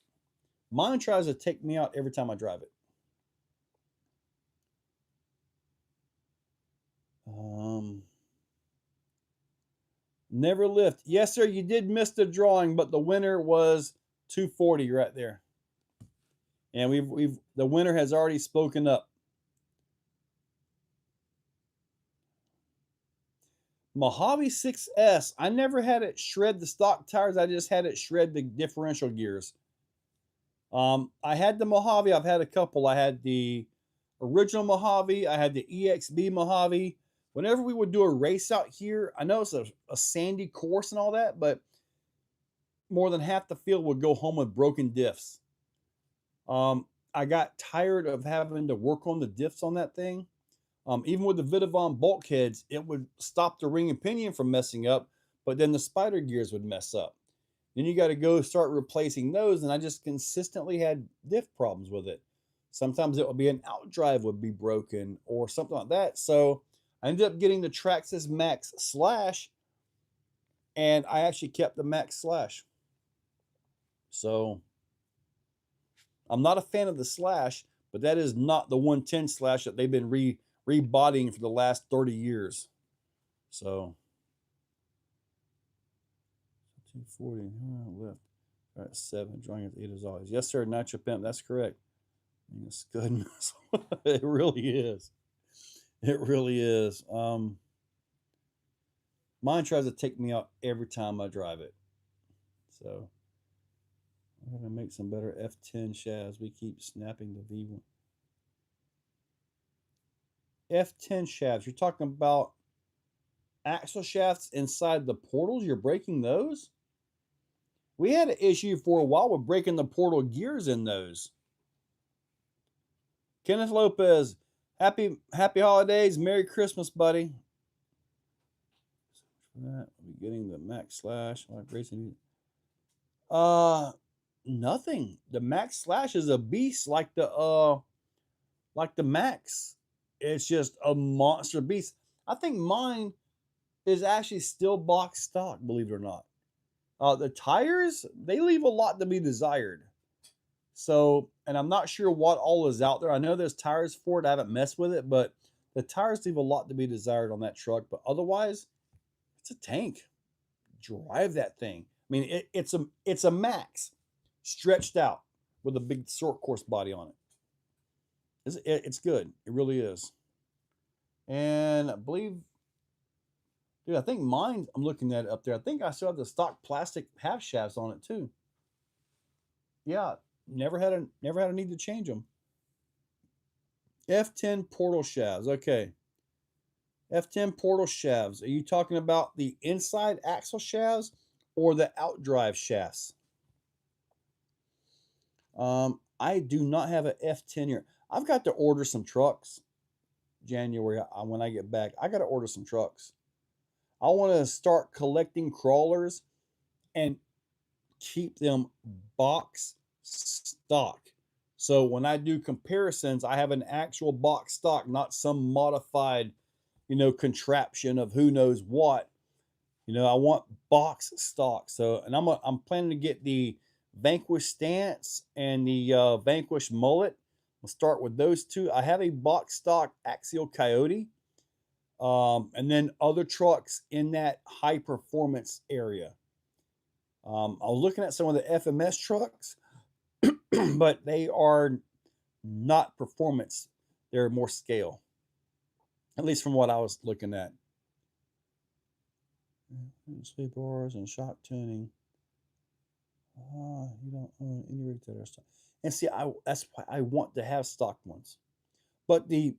Mine tries to take me out every time I drive it. Never lift. Yes, sir, you did miss the drawing, but the winner was 240 right there. And the winner has already spoken up. Mojave 6S. I never had it shred the stock tires. I just had it shred the differential gears. I had the Mojave. I've had a couple. I had the original Mojave. I had the EXB Mojave. Whenever we would do a race out here, I know it's a sandy course and all that, but more than half the field would go home with broken diffs. I got tired of having to work on the diffs on that thing. Even with the Vidavon bulkheads, it would stop the ring and pinion from messing up, but then the spider gears would mess up. Then you got to go start replacing those, and I just consistently had diff problems with it. Sometimes it would be an outdrive would be broken or something like that. So I ended up getting the Traxxas Max Slash, and I actually kept the Max Slash. So I'm not a fan of the Slash, but that is not the 110 Slash that they've been rebodying for the last 30 years. So 240 left. All right, 7. Drawing at 8 as always. Yes, sir. Nitro Pimp. That's correct. It's good. It really is. It really is. Mine tries to take me out every time I drive it. So I'm gonna make some better F10 shafts. We keep snapping the V1. F10 shafts. You're talking about axle shafts inside the portals? You're breaking those? We had an issue for a while with breaking the portal gears in those. Kenneth Lopez, happy holidays, Merry Christmas, buddy. That we're getting the Max Slash racing. Nothing. The Max Slash is a beast like the Max. It's just a monster beast. I think mine is actually still box stock, believe it or not. The tires, they leave a lot to be desired. So, and I'm not sure what all is out there. I know there's tires for it. I haven't messed with it, but the tires leave a lot to be desired on that truck. But otherwise, it's a tank. Drive that thing. I mean, it's a Max stretched out with a big short course body on it. It's good. It really is. And I believe, dude, I think mine, I'm looking at it up there. I think I still have the stock plastic half shafts on it too. Yeah, never had a need to change them. F10 portal shafts. Okay. F10 portal shafts. Are you talking about the inside axle shafts or the outdrive shafts? I do not have an F10 here. I've got to order some trucks January when I get back. I got to order some trucks. I want to start collecting crawlers and keep them box stock. So when I do comparisons, I have an actual box stock, not some modified, contraption of who knows what. I want box stock. So, and I'm planning to get the Vanquish stance and the Vanquish mullet. We'll start with those two. I have a box stock Axial Coyote, and then other trucks in that high performance area. I was looking at some of the FMS trucks, but they are not performance. They're more scale, at least from what I was looking at. Speed bars and shock tuning. You don't own any rigs that are stock. And see, that's why I want to have stock ones. But the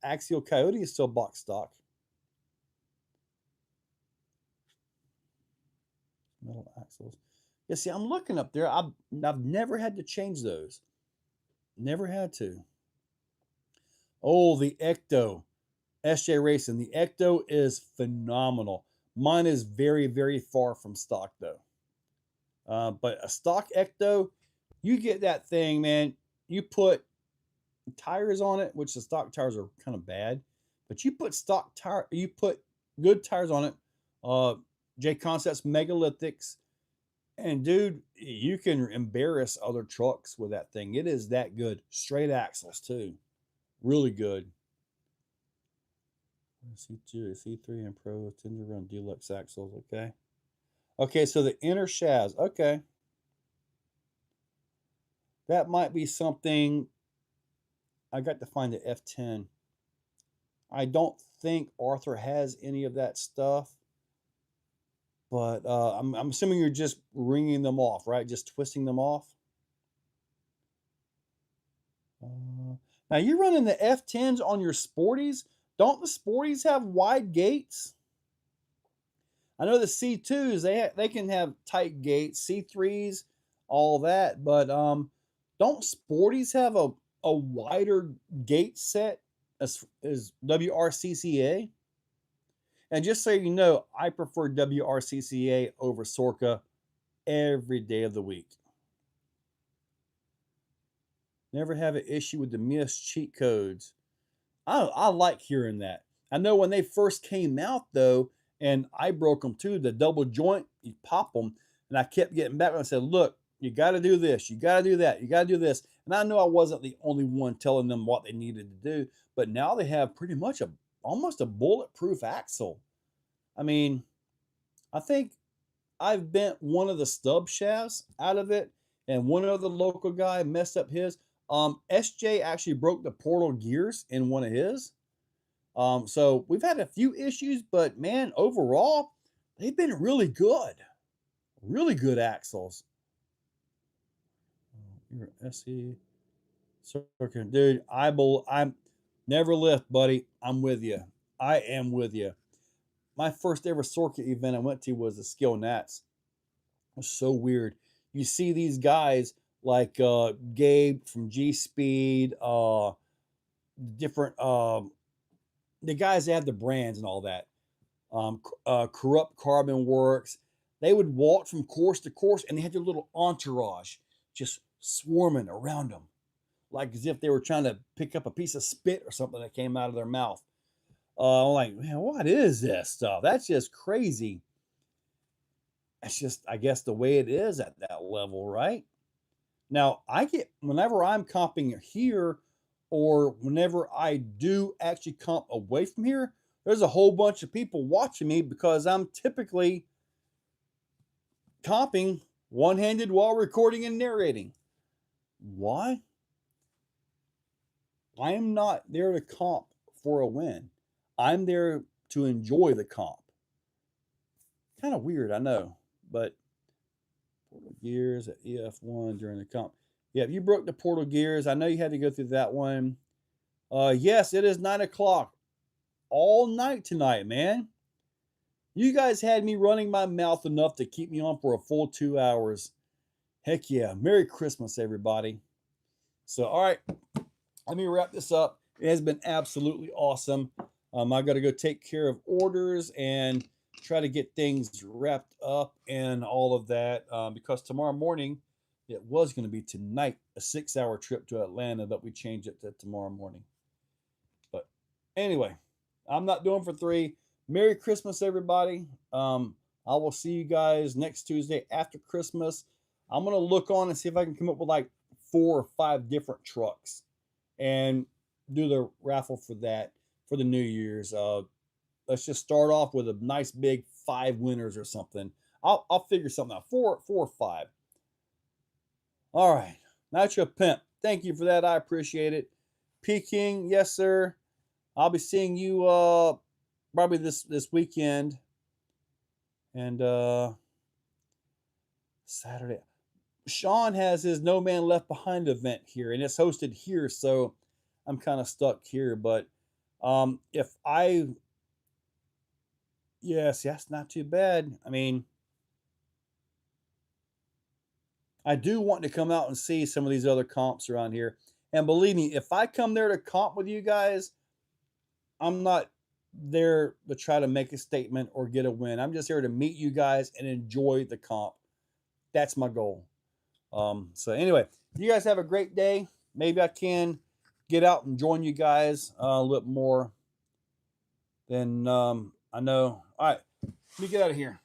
Axial Coyote is still box stock. Metal axles. Yeah, see, I'm looking up there. I've never had to change those. Never had to. Oh, the Ecto. SJ Racing. The Ecto is phenomenal. Mine is very, very far from stock, though. But a stock Ecto, you get that thing, man. You put tires on it, which the stock tires are kind of bad, but you put good tires on it. J Concepts Megalithics, and dude, you can embarrass other trucks with that thing. It is that good. Straight axles too, really good. C2, C3, and Pro tend to run deluxe axles. Okay, so the inner shafts. Okay, that might be something. I got to find the F10. I don't think Arthur has any of that stuff, but I'm assuming you're just wringing them off, right? Just twisting them off. Now you're running the F10s on your Sporties. Don't the Sporties have wide gates? I know the C2s they can have tight gates, C3s, all that, but don't Sporties have a wider gate set as WRCCA? And just so you know, I prefer WRCCA over Sorka every day of the week. Never have an issue with the missed cheat codes. I like hearing that. I know when they first came out though, and I broke them too, the double joint, you pop them, and I kept getting back and I said, look, you got to do this, you got to do that, you got to do this. And I know I wasn't the only one telling them what they needed to do, but now they have pretty much a almost a bulletproof axle. I mean, I think I've bent one of the stub shafts out of it, and one other local guy messed up his. SJ actually broke the portal gears in one of his. So we've had a few issues, but man, overall, they've been really good axles. You're SE Circuit, dude. I'm never lift, buddy. I'm with you. I am with you. My first ever circuit event I went to was the Skill Nats. It was so weird. You see these guys like Gabe from G Speed, different the guys that have the brands and all that. Corrupt Carbon Works. They would walk from course to course, and they had their little entourage just swarming around them, like as if they were trying to pick up a piece of spit or something that came out of their mouth. I'm like, man, what is this stuff? That's just crazy. That's just, I guess, the way it is at that level, right? Now, I get whenever I'm comping here, or whenever I do actually comp away from here, there's a whole bunch of people watching me because I'm typically comping one-handed while recording and narrating. Why? I am not there to comp for a win. I'm there to enjoy the comp. Kind of weird, I know, but portal gears at EF1 during the comp. Yeah, if you broke the portal gears, I know you had to go through that one. Yes, it is 9 o'clock. All night tonight, man. You guys had me running my mouth enough to keep me on for a full 2 hours. Heck yeah. Merry Christmas, everybody. So, all right, let me wrap this up. It has been absolutely awesome. I got to go take care of orders and try to get things wrapped up and all of that because tomorrow morning, it was going to be tonight, a 6-hour trip to Atlanta, but we changed it to tomorrow morning. But anyway, I'm not doing for 3. Merry Christmas, everybody. I will see you guys next Tuesday after Christmas. I'm going to look on and see if I can come up with like 4 or 5 different trucks and do the raffle for that for the New Year's. Let's just start off with a nice big 5 winners or something. I'll figure something out. 4 or 5. All right. Nacho Pimp. Thank you for that. I appreciate it. Peking, yes, sir. I'll be seeing you probably this weekend. And Saturday. Sean has his No Man Left Behind event here, and it's hosted here, so I'm kind of stuck here. But if I, yes, that's not too bad. I mean, I do want to come out and see some of these other comps around here. And believe me, if I come there to comp with you guys, I'm not there to try to make a statement or get a win. I'm just here to meet you guys and enjoy the comp. That's my goal. So anyway, you guys have a great day. Maybe I can get out and join you guys a little bit more than I know. All right, let me get out of here.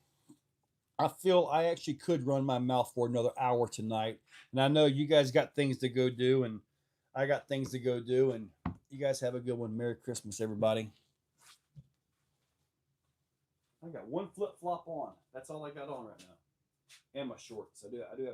I feel I actually could run my mouth for another hour tonight. And I know you guys got things to go do, and I got things to go do. And you guys have a good one. Merry Christmas, everybody. I got one flip flop on. That's all I got on right now. And my shorts. I do have